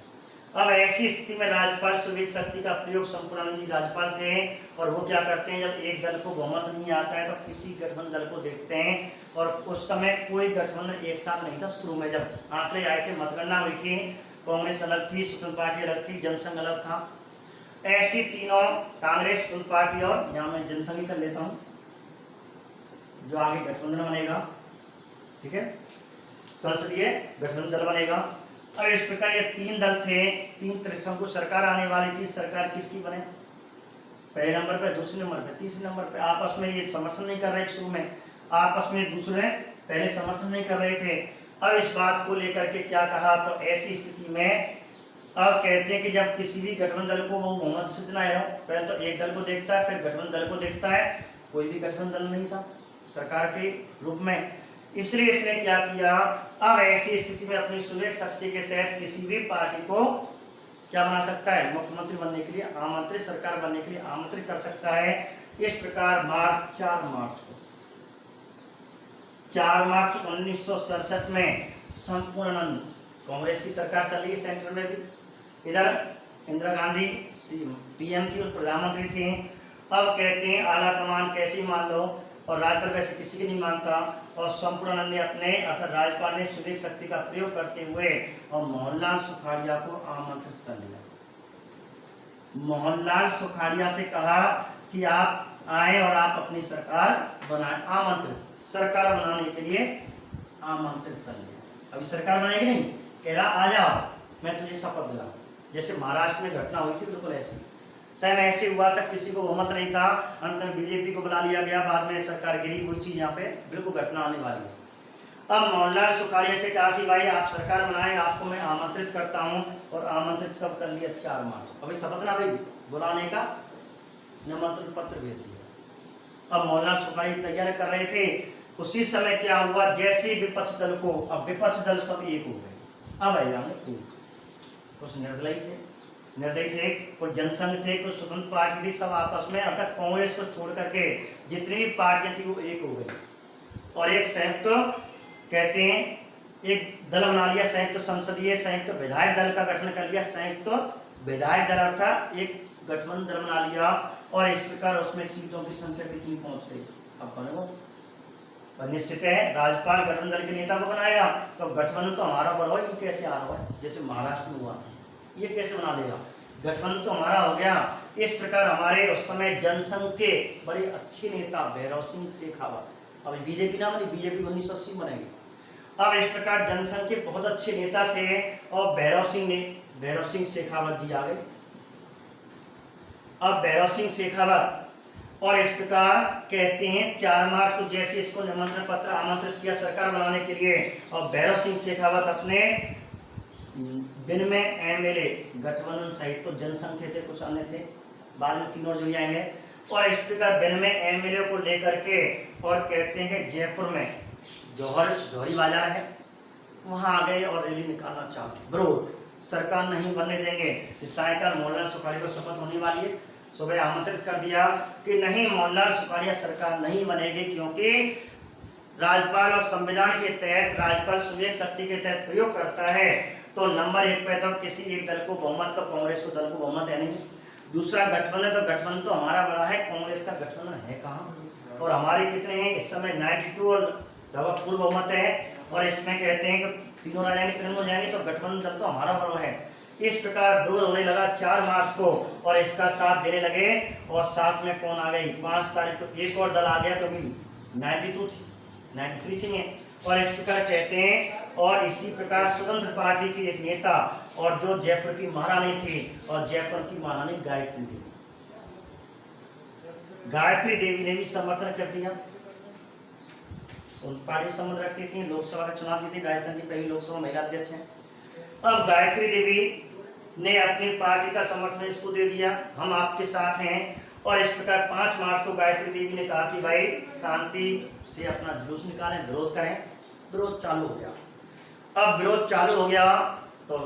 अब ऐसी स्थिति में राज्यपाल स्वविवेक शक्ति का प्रयोग, संपूर्णानंद जी राज्यपाल थे और वो क्या करते हैं, जब एक दल को बहुमत नहीं आता है तो किसी गठबंधन दल को देखते हैं। और उस समय कोई गठबंधन एक साथ नहीं था, शुरू में जब आंकड़े आए थे, मतगणना हुई थी, कांग्रेस अलग थी, स्वतंत्र पार्टी अलग थी, जनसंघ अलग था। ऐसी तीनों, कांग्रेस, स्वतंत्र पार्टी और यहाँ मैं जनसंघ कर लेता हूँ, जो आगे गठबंधन बनेगा, ठीक है, संसदीय गठबंधन दल बनेगा। अब इस प्रकार ये तीन दल थे, तीन त्रिशंकु सरकार आने वाली थी। सरकार किसकी बने, पहले नंबर पे, दूसरे नंबर पे, तीसरे नंबर पे आपस में ये समर्थन नहीं कर रहे, शुरू में आपस में दूसरे पहले समर्थन नहीं कर रहे थे। अब इस बात को लेकर के क्या कहा, तो ऐसी स्थिति में अब कहते हैं कि जब किसी भी गठबंधन दल को वो बहुमत सिद्ध ना हो, पहले तो एक दल को देखता है, फिर गठबंधन दल को देखता है, कोई भी गठबंधन दल नहीं था सरकार के रूप में, इसलिए इसने क्या किया, अब ऐसी स्थिति में अपनी स्वविवेक शक्ति के तहत किसी भी पार्टी को क्या बना सकता है, मुख्यमंत्री बनने के लिए आमंत्रित, सरकार बनने के लिए आमंत्रित कर सकता है। इस प्रकार 4 मार्च 1967 में संपूर्णानंद, कांग्रेस की सरकार चल रही है सेंटर में भी, इधर इंदिरा गांधी पीएम थी और प्रधानमंत्री थी। अब कहते हैं आला कमान कैसी मान लो, और राज्यपाल वैसे किसी की नहीं मानता, और संपूर्णानंद ने अपने अर्थात राज्यपाल ने स्वविवेक शक्ति का प्रयोग करते हुए और मोहनलाल सुखाड़िया को आमंत्रित कर लिया। मोहनलाल सुखाड़िया से कहा कि आप आए और आप अपनी सरकार बनाए, आमंत्रित, सरकार बनाने के लिए आमंत्रित कर लिया। अभी सरकार बनेगी नहीं, कह रहा आ जाओ, मैं तुझे शपथ दिलाऊं। जैसे महाराष्ट्र में घटना हुई थी, बिल्कुल ऐसी सेम ऐसे हुआ तक किसी को बहुमत नहीं था, अंत में बीजेपी को बुला लिया गया, बाद में सरकार गिरी, कोई चीज यहाँ पे बिल्कुल घटना आने वाली है। अब मोहनलाल सुखाड़िया से कहा कि भाई आप सरकार बनाएं, आपको मैं आमंत्रित करता हूं, और आमंत्रित कब कर लिया, 4 मार्च। अभी शपथ ना भाई बुलाने का, निमंत्रण पत्र भेज दिया। अब मोहनलाल सुखाड़िया तैयारी कर रहे थे, उसी समय क्या हुआ, जैसे विपक्ष दल को, अब विपक्ष दल सब एक हो गए, अब आए कुछ निर्दयी थे, कुछ जनसंघ थे, कुछ स्वतंत्र पार्टी थी, सब आपस में अर्थात कांग्रेस को छोड़ करके जितनी भी पार्टियां थी वो एक हो गई, और एक संयुक्त कहते हैं एक दल बना लिया, संयुक्त संसदीय, संयुक्त विधायक दल का गठन कर लिया, संयुक्त विधायक दल अर्थात एक गठबंधन दल बना लिया, और इस प्रकार उसमें सीटों की संख्या कितनी पहुंच गई, अब बने निश्चित है राज्यपाल गठबंधन दल के नेता को बनाएगा, तो गठबंधन तो हमारा बड़ा हो, ये कैसे आ रहा है, जैसे महाराष्ट्र में हुआ था, ये कैसे बना लेगा, गठबंधन तो हमारा हो गया। इस प्रकार हमारे उस समय जनसंघ के बड़े अच्छे नेता भैरव सिंह शेखावत, अब बीजेपी ना बनी, बीजेपी 1980 बनेगी। अब इस प्रकार जनसंघ के बहुत अच्छे नेता थे, और भैरव सिंह शेखावत जी आ गए। अब भैरव सिंह शेखावत, और इस प्रकार कहते हैं 4 मार्च को जैसे इसको निमंत्रण पत्र आमंत्रित किया सरकार बनाने के लिए, और भैरव सिंह शेखावत अपने दिन में एमएलए गठबंधन सहित तो जनसंघ थे, कुछ अन्य थे, बाद में तीनों जुड़ जाएंगे, और इस प्रकार दिन में एमएलए को लेकर के, और कहते हैं कि जयपुर में जौहरी बाजार है, वहां आ गए और रैली निकालना चाहते, विरोध, सरकार नहीं बनने देंगे। सायंकाल मोहनलाल सुखाड़िया को शपथ होने वाली है, सुबह आमंत्रित कर दिया कि नहीं, मोहनलाल सुखाड़िया सरकार नहीं बनेगी, क्योंकि राज्यपाल और संविधान के तहत राज्यपाल सुवेक शक्ति के तहत प्रयोग करता है तो नंबर 1 पे तो किसी एक दल को बहुमत, तो कांग्रेस को दल को बहुमत है नहीं। दूसरा गठबंधन, तो गठबंधन तो हमारा बड़ा है, कांग्रेस का गठबंधन है कहाँ? और हमारे कितने हैं इस समय? 92 और लगभग पूर्ण बहुमत है। और इसमें कहते हैं कि तीनों आ जाएंगे, तीनों हो जाएंगे, तो गठबंधन दल तो हमारा बड़ा है। इस प्रकार विरोध होने लगा 4 मार्च को और इसका साथ देने लगे। और साथ में कौन आ गई? 5 तारीख को एक और दल आ गया, क्योंकि 93 थी और इस प्रकार कहते हैं। और इसी प्रकार स्वतंत्र पार्टी की एक नेता और जो जयपुर की महारानी थी, और जयपुर की महारानी गायत्री देवी, गायत्री देवी ने भी समर्थन कर दिया। पार्टी संबंध रखती थी, लोकसभा का चुनाव भी थी, राजस्थान की पहली लोकसभा महिला अध्यक्ष है। अब गायत्री देवी ने अपनी पार्टी का समर्थन इसको दे दिया, हम आपके साथ हैं। और इस प्रकार 5 मार्च को गायत्री देवी ने कहा कि भाई शांति से अपना जुलूस निकालें, विरोध करें। विरोध चालू हो गया। अब विरोध चालू हो गया तो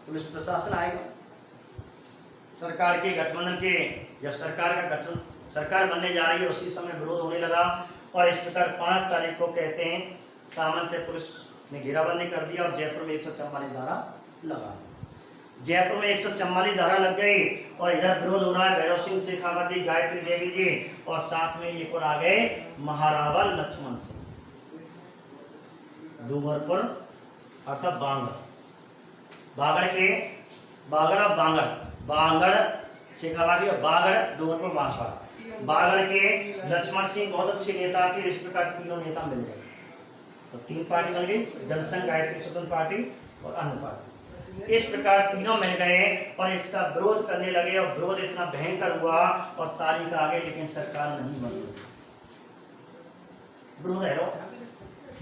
पुलिस प्रशासन आएगा। सरकार के गठबंधन के, जब सरकार बनने जा रही है उसी समय विरोध होने लगा। और इस प्रकार 5 तारीख को कहते हैं सामंत पुलिस ने घेराबंदी कर दिया और जयपुर में 144 धारा लगा। जयपुर में 144 धारा लग गई और इधर विरोध हो रहा है। भैरव सिंह शेखावती, गायत्री देवी जी और साथ में एक और आ गए महारावल लक्ष्मण सिंह, डूंगरपुर अर्थात बांगड़ शेखावती और बागड़ डूंगरपुर बांसवाड़ा। बागड़ के लक्ष्मण सिंह बहुत अच्छे नेता थे। इस प्रकार तीनों नेता मिल गए तो 3 पार्टी बन गई, जनसंघ, गायत्री स्वतंत्र पार्टी और अन्य पार्टी। इस प्रकार तीनों मिल गए और इसका विरोध करने लगे और विरोध इतना भयंकर हुआ और तारीख आ गई, लेकिन सरकार नहीं बनी। विरोध है,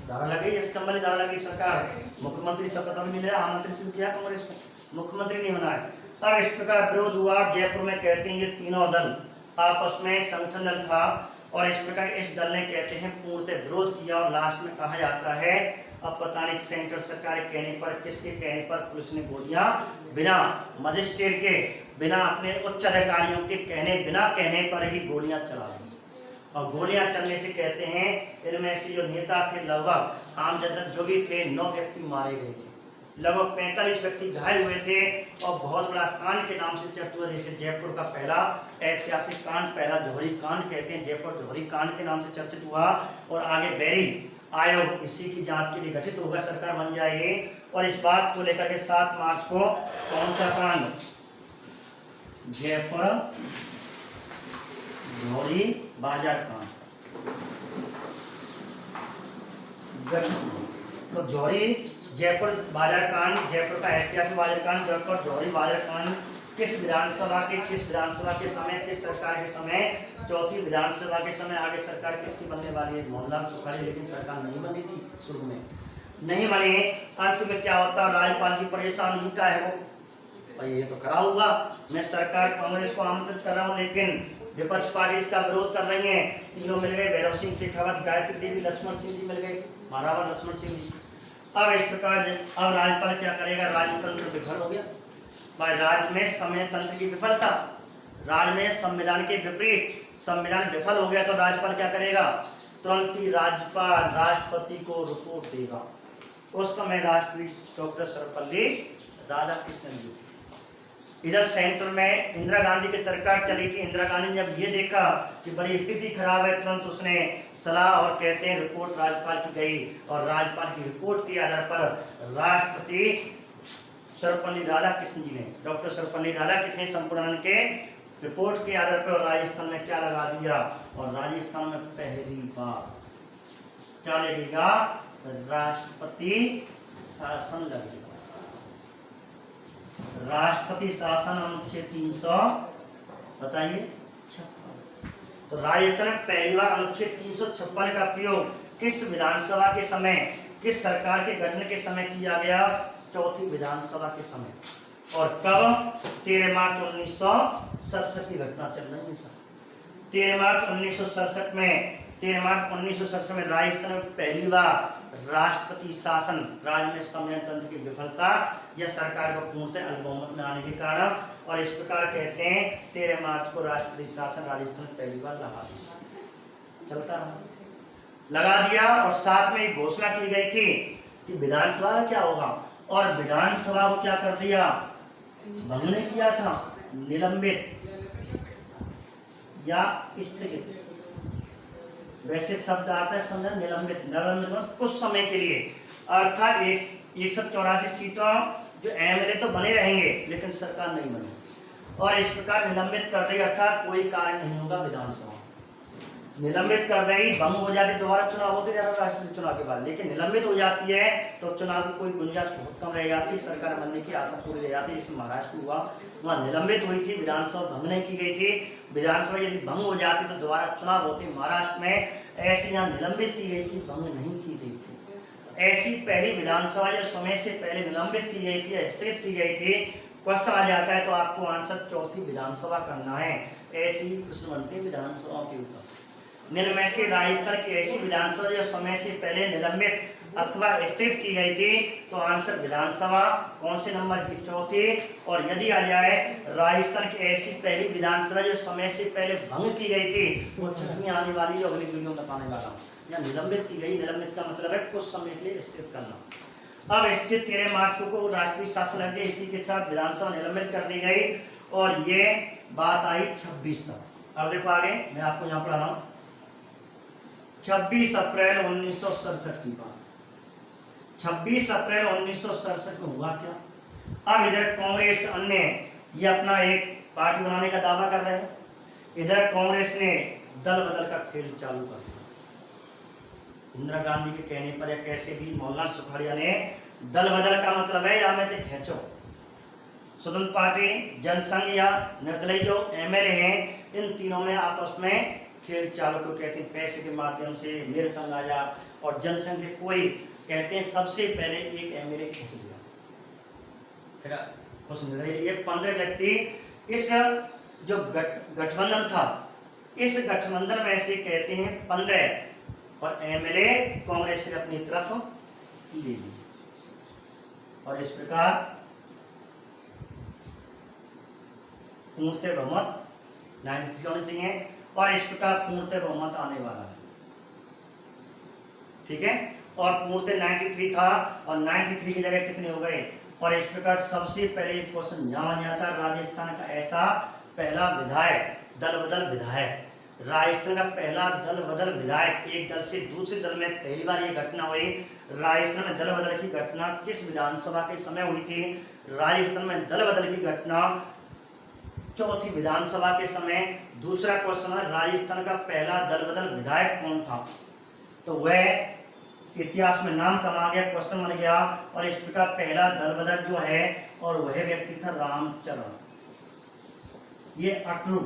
धारा लगी, चंबली धारा लगी, सरकार मुख्यमंत्री शपथ अभी मिल रहा, आमंत्रित किया कांग्रेस को, मुख्यमंत्री नहीं बना है। अब इस प्रकार विरोध हुआ। जयपुर में कहते हैं ये तीनों दल आपस में संगठन दल था और इस प्रकार इस दल ने कहते हैं पूर्णतः विरोध किया और लास्ट में कहा जाता है अब पता नहीं सेंट्रल सरकार के कहने पर, किसके कहने पर पुलिस ने गोलियां बिना मजिस्ट्रेट के, बिना अपने उच्च अधिकारियों के बिना कहने पर ही गोलियां चला दी। और गोलियां चलने से कहते हैं इनमें से जो नेता थे लगभग आम जनता जो भी थे 9 व्यक्ति मारे गए थे, लगभग 45 व्यक्ति घायल हुए थे। और बहुत बड़ा कांड के नाम से चर्चा हुआ, जैसे जयपुर का पहला ऐतिहासिक कांड, पहला जौहरी कांड कहते हैं, जयपुर जौहरी कांड के नाम से चर्चित हुआ। और आगे बैरी आयोग इसी की जांच के लिए गठित होगा, सरकार बन जाएगी। और इस बात को लेकर के 7 मार्च को कौन सा कांड? जयपुर जौहरी बाजार कांड तो जयपुर बाजार कांड, जयपुर का ऐतिहासिक बाजार कांड, जयपुर जौहरी बाजार कांड किस विधानसभा के समय, किस सरकार के समय? चौथी विधानसभा के समय। आगे सरकार किसकी बनने वाली है? मोहनलाल सुखाड़ी, लेकिन सरकार नहीं बनी थी, शुरू में नहीं बनी। अंत में क्या होता? राज्यपाल की परेशानी का है वो भाई ये तो खरा हुआ, मैं सरकार कांग्रेस को आमंत्रित कर रहा हूँ लेकिन विपक्ष पार्टी इसका विरोध कर रही है। तीनों मिल गए, भैरव सिंह शेखावत, गायत्री देवी, लक्ष्मण सिंह जी मिल गए, महारावल लक्ष्मण सिंह जी। अब इस प्रकार अब राज्यपाल क्या करेगा? राजतंत्र विफल हो गया भाई, राज्य में समय तंत्र की विफलता, राज्य में संविधान के विपरीत संविधान विफल हो गया तो राज्यपाल क्या करेगा? तुरंत ही राज्यपाल राष्ट्रपति को रिपोर्ट देगा। उस समय राष्ट्रपति डॉक्टर सर्वपल्ली राधाकृष्णन जी थे। इधर सेंटर में इंदिरा गांधी की सरकार चली थी। इंदिरा गांधी ने जब ये देखा कि बड़ी स्थिति खराब है, तुरंत उसने सलाह और कहते हैं रिपोर्ट राज्यपाल की गई और राज्यपाल की रिपोर्ट के आधार पर राष्ट्रपति सर्वपल्ली राधाकृष्णन जी ने, डॉक्टर सर्वपल्ली राधाकृष्णन संपूर्णानंद के रिपोर्ट के आधार पर राजस्थान में क्या लगा दिया? और राजस्थान में पहली बार क्या लगेगा? राष्ट्रपति शासन लगेगा। राष्ट्रपति शासन अनुच्छेद 300 बताइए 56। तो राजस्थान में पहली बार अनुच्छेद 356 का प्रयोग किस विधानसभा के समय, किस सरकार के गठन के समय किया गया? चौथी विधानसभा के समय। और कब? 13 मार्च 1967 की घटना चल रही है सर। 13 मार्च 1967 में राजस्थान में पहली बार राष्ट्रपति शासन, राज्य में संविधान तंत्र की विफलता या सरकार को पूर्णतः अल्पबहुमत में आने के कारण। और इस प्रकार कहते हैं 13 मार्च को राष्ट्रपति शासन राजस्थान पहली बार लगा दिया, चलता रहा। लगा दिया और साथ में एक घोषणा की गई थी कि विधानसभा का क्या होगा, और विधानसभा को क्या कर दिया, भंग ने किया था, निलंबित या स्थगित। वैसे शब्द आता है समझा, निलंबित, निलंबित कुछ समय के लिए, अर्थात 184 सीटों जो एमएलए तो बने रहेंगे लेकिन सरकार नहीं बने, और इस प्रकार निलंबित कर देगी, अर्थात कोई कार्य नहीं होगा विधानसभा, निलंबित कर देगी, भंग हो जाती, दोबारा चुनाव होते जा रहा राष्ट्रपति चुनाव के बाद, लेकिन निलंबित हो जाती है तो चुनाव की कोई गुंजाइश बहुत कम रह जाती, सरकार बनने की आशा पूरी रह जाती। जैसे महाराष्ट्र में हुआ, वहाँ निलंबित हुई थी, विधानसभा भंग नहीं की गई थी, विधानसभा यदि भंग हो जाती तो दोबारा चुनाव होते। महाराष्ट्र में ऐसे यहाँ निलंबित की गई थी, भंग नहीं की गई थी। तो ऐसी पहली विधानसभा जो समय से पहले निलंबित की गई थी, स्थगित की गई थी, क्वेश्चन आ जाता है तो आपको आंसर चौथी विधानसभा करना है। ऐसी प्रश्न बनते विधानसभाओं के ऊपर। निम्न में से राजस्थान की ऐसी विधानसभा जो समय से पहले निलंबित अथवा स्थगित की गई थी, तो आंसर विधानसभा कौन से नंबर की, चौथी। और यदि आ जाए राजस्थान की ऐसी पहली विधानसभा जो समय से पहले भंग की गई थी, तो छठवीं आने वाली जो अगली वीडियो में बताने वाला हूँ। या निलंबित की गई, निलंबित का मतलब है कुछ समय के लिए स्थगित करना। अब इसके 13 मार्च को राष्ट्रीय शासन लग गया, इसी के साथ विधानसभा निलंबित कर दी गई और ये बात आई 26 तक। अब देखो आगे मैं आपको यहाँ पढ़ा रहा हूँ। 26 अप्रैल 1967 की बात। 26 अप्रैल 1967 में हुआ क्या? अब इधर कांग्रेस अन्य ये अपना एक पार्टी बनाने का दावा कर रहे हैं, इधर कांग्रेस ने दल बदल का खेल चालू कर दिया। इंदिरा गांधी के कहने पर या कैसे भी मोहनलाल सुखाड़िया ने दल बदल का मतलब है या मैं ते खेचो, स्वतंत्र पार्टी, जनसंघ या निर्दलीय जो एमएलए हैं, इन तीनों में आपस में खेल चालू को कहते हैं। पैसे के माध्यम से मेरे संग आया, और जनसंघ के कोई कहते हैं सबसे पहले एक एमएलए खींच लिया, फिर उस निर्दलीय 15 व्यक्ति इस जो गठबंधन था, इस गठबंधन में से कहते हैं 15 और एमएलए कांग्रेस ने अपनी तरफ ले ली, और इस प्रकार पूर्णतः बहुमत 93 होने चाहिए, और इस प्रकार पूर्णतः बहुमत आने वाला है। ठीक है, और पूर्णतः 93 था और 93 की जगह कितने हो गए। और इस प्रकार सबसे पहले क्वेश्चन यहाँ जाता है, राजस्थान का ऐसा पहला विधायक, दल बदल विधायक, राजस्थान का पहला दल बदल विधायक, एक दल से दूसरे दल में पहली बार ये घटना हुई। राजस्थान में दल बदल की घटना किस विधानसभा के समय हुई थी? राजस्थान में दल बदल की घटना चौथी विधानसभा के समय। दूसरा क्वेश्चन है, राजस्थान का पहला दल बदल विधायक कौन था? तो वह इतिहास में नाम कमा गया, क्वेश्चन बन गया। और इस प्रकार पहला दल बदल जो है, और वह व्यक्ति था रामचरण। ये अटरू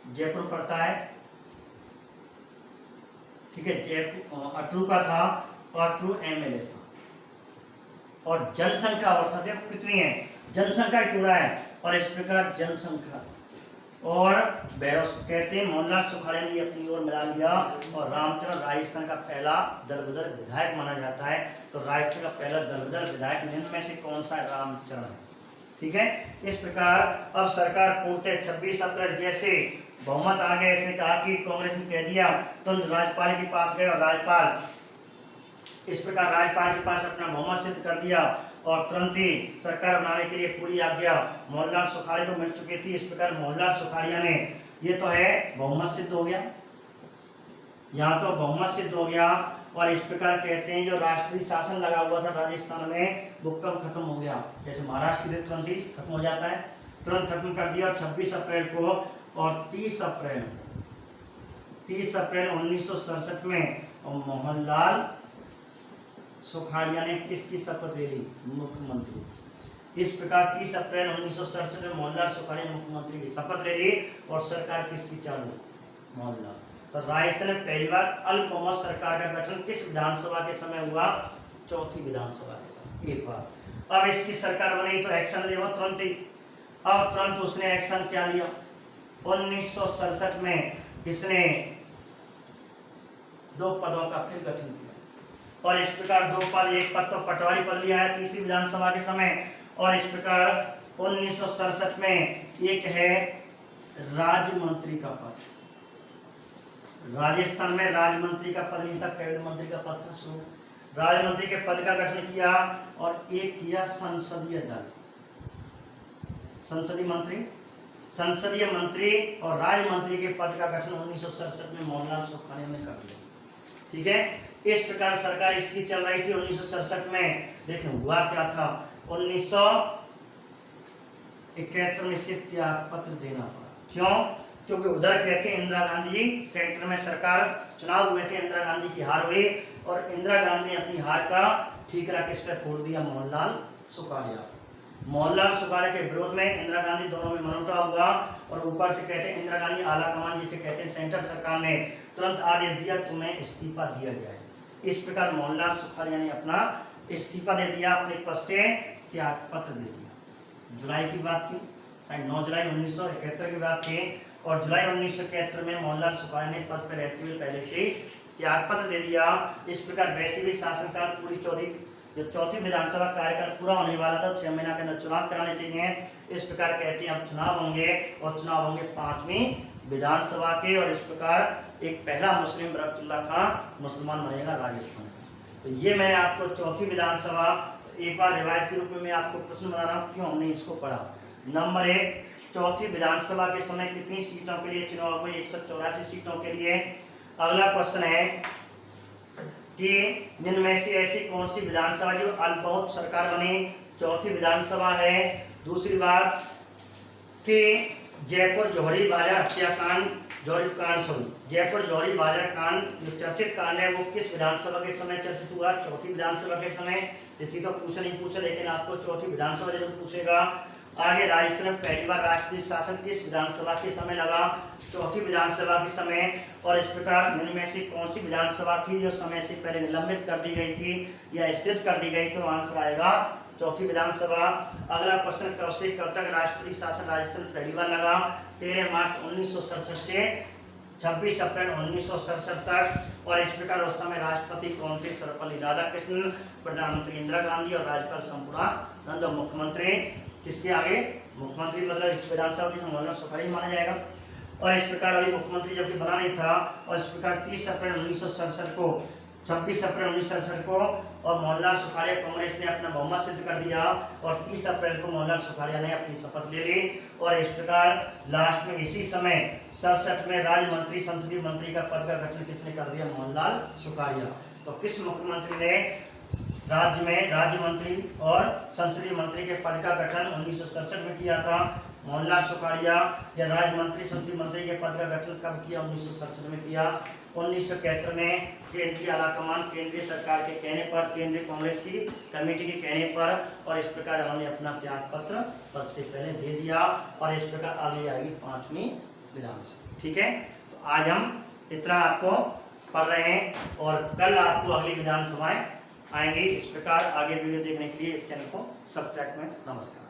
जयपुर पड़ता है, ठीक है, जयपुर अटरू का था, और अटरू एमएलए था। और जनसंख्या और था, देखो कितनी है, जनसंख्या इतना है। और इस प्रकार जनसंख्या और भैरव कहते हैं मोहनलाल सुखाड़िया ने अपनी ओर मिला लिया, और रामचरण राजस्थान का पहला दल बदल विधायक माना जाता है। तो राजस्थान का पहला दल बदल विधायक निम्न में से कौन सा? रामचरण है। ठीक है, इस प्रकार अब सरकार पूर्णतः 26 अप्रैल जैसे बहुमत आ गया, इसने कहा कि कांग्रेस ने कह दिया, तुरंत राज्यपाल के पास गए, और राज्यपाल इस प्रकार राज्यपाल के पास अपना बहुमत सिद्ध कर दिया, और तुरंत ही सरकार बनाने के लिए पूरी आज्ञा मोहनलाल सुखाड़िया को मिल चुकी थी। इस प्रकार मोहनलाल सुखाड़िया ने, ये तो है बहुमत सिद्ध हो गया, यहाँ तो बहुमत सिद्ध हो गया। और इस प्रकार कहते हैं जो राष्ट्रीय शासन लगा हुआ था राजस्थान में, वो कब खत्म हो गया? जैसे महाराष्ट्र की तुरंत ही खत्म हो जाता है, तुरंत खत्म कर दिया 26 अप्रैल को। और 30 अप्रैल 1967 में मोहनलाल सुखाड़िया ने किसकी शपथ ले ली? मुख्यमंत्री। इस प्रकार 30 अप्रैल 1967 में मोहनलाल सुखाड़िया मुख्यमंत्री की शपथ ले ली, और सरकार किसकी चालू? मोहनलाल। तो राजस्थान में पहली बार अल्पमत सरकार का गठन किस विधानसभा के समय हुआ? चौथी विधानसभा के समय। एक बार अब इसकी सरकार बनी तो एक्शन ले तुरंत ही। अब तुरंत उसने एक्शन क्या लिया? 1967 में इसने 2 पदों का फिर गठन किया, और इस प्रकार 2 पद, एक पद तो पटवारी पद लिया है तीसरी विधानसभा के समय। और इस प्रकार 1967 में एक है राज्य मंत्री का पद, राजस्थान में राजमंत्री का पद नहीं था, कैबिनेट मंत्री का पद था। सो राजमंत्री के पद का गठन किया और एक किया संसदीय दल, संसदीय मंत्री और राज्य मंत्री के पद का गठन 1967 में मोहनलाल सुखाड़िया ने कर लिया। ठीक है, इस प्रकार सरकार इसकी चल रही थी 1967 में। देखो हुआ क्या था, 1971 में इसे त्यागपत्र देना पड़ा। क्यों? क्योंकि उधर कहते हैं इंदिरा गांधी, सेंटर में सरकार चुनाव हुए थे, इंदिरा गांधी की हार हुई और इंदिरा गांधी ने अपनी हार का ठीकरा किस पे फोड़ दिया? मोहनलाल सुखाड़िया। मोहनलाल सुखाड़िया के विरोध में इंदिरा गांधी, दोनों में मनमुटाव हुआ और ऊपर से कहते हैं इंदिरा गांधी आला कमान जिसे कहते हैं सेंटर सरकार ने तुरंत आदेश दिया तुम्हें इस्तीफा दिया जाए। इस प्रकार मोहनलाल सुखाड़िया ने अपना इस्तीफा दे दिया, अपने पद से त्यागपत्र दे दिया। जुलाई की बात थी, 9 जुलाई 1971 की बात थी और जुलाई 1971 में मोहनलाल सुखाड़िया ने पद पर रहते हुए पहले से त्यागपत्र दे दिया। इस प्रकार वैसे भी शासनकाल पूरी चौथी विधानसभा कार्यकाल पूरा होने वाला था, 6 महीना के अंदर चुनाव कराने चाहिए। इस प्रकार कहते हैं अब चुनाव होंगे और चुनाव होंगे 5वीं विधानसभा के और इस प्रकार एक पहला मुस्लिम बरकतुल्लाह खान मुसलमान बनेगा राजस्थान का। तो ये मैं आपको चौथी विधानसभा एक बार रिवाइज के रूप में मैं आपको प्रश्न बना रहा हूँ क्यों हमने इसको पढ़ा। नंबर 1, चौथी विधानसभा के समय कितनी सीटों के लिए चुनाव हुए? 184 सीटों के लिए। अगला क्वेश्चन है कि जिनमें से ऐसी कौन सी विधानसभा जो अल्पबहुमत सरकार बनी? चौथी विधानसभा है। दूसरी बात कि जयपुर जौहरी बाजार हत्याकांड, जयपुर जौहरी बाजार कांड जो चर्चित कांड है वो किस विधानसभा के समय चर्चित हुआ? चौथी विधानसभा के समय। तिथि तो पूछा नहीं पूछा, लेकिन आपको चौथी विधानसभा जरूर पूछेगा। आगे राजस्थान में पहली बार राष्ट्रीय शासन किस विधानसभा के समय लगा? चौथी विधानसभा के समय। और इस प्रकार इनमें से कौन सी विधानसभा थी जो समय से पहले निलंबित कर दी गई थी या स्थित कर दी गई? तो आंसर आएगा चौथी विधानसभा। अगला क्वेश्चन, कब से कब तक राष्ट्रपति शासन राजस्थान में पहली बार लगा? 13 मार्च 1967 से 26 अप्रैल 1967 तक। और इस प्रकार उस समय राष्ट्रपति कौन थे? सर्वपल्ली राधाकृष्णन, प्रधानमंत्री इंदिरा गांधी और राज्यपाल संपूर्णानंद। मुख्यमंत्री किसके आगे? मुख्यमंत्री मतलब इस विधानसभा के मोहनलाल सुखाड़िया माना जाएगा। और इस प्रकार अभी मुख्यमंत्री जबकि बना नहीं था और इस प्रकार 30 अप्रैल 1967 को 26 अप्रैल 1967 को और मोहनलाल सुखाड़िया कांग्रेस ने अपना बहुमत सिद्ध कर दिया और 30 अप्रैल को मोहनलाल सुखाड़िया ने अपनी शपथ ले ली। और इस प्रकार लास्ट में इसी समय 67 में राज्य मंत्री संसदीय मंत्री का पद का गठन किसने कर दिया? मोहनलाल सुखाड़िया। तो किस मुख्यमंत्री ने राज्य में राज्य मंत्री और संसदीय मंत्री के पद का गठन 1967 में किया था? मोहनलाल सुखाड़िया। या राज्य मंत्री संसदीय मंत्री के पद का गठन कब किया? 1967 में किया। 1971 में केंद्रीय आलाकमान केंद्रीय सरकार के कहने पर, केंद्रीय कांग्रेस की कमेटी के कहने पर और इस प्रकार उन्होंने अपना त्यागपत्र पद से पहले दे दिया। और इस प्रकार अगली आएगी 5वीं विधानसभा। ठीक है, तो आज हम इतना आपको पढ़ रहे हैं और कल आपको अगली विधानसभाएं आएंगी। इस प्रकार आगे वीडियो देखने के लिए इस चैनल को सब्सक्राइब करें। नमस्कार।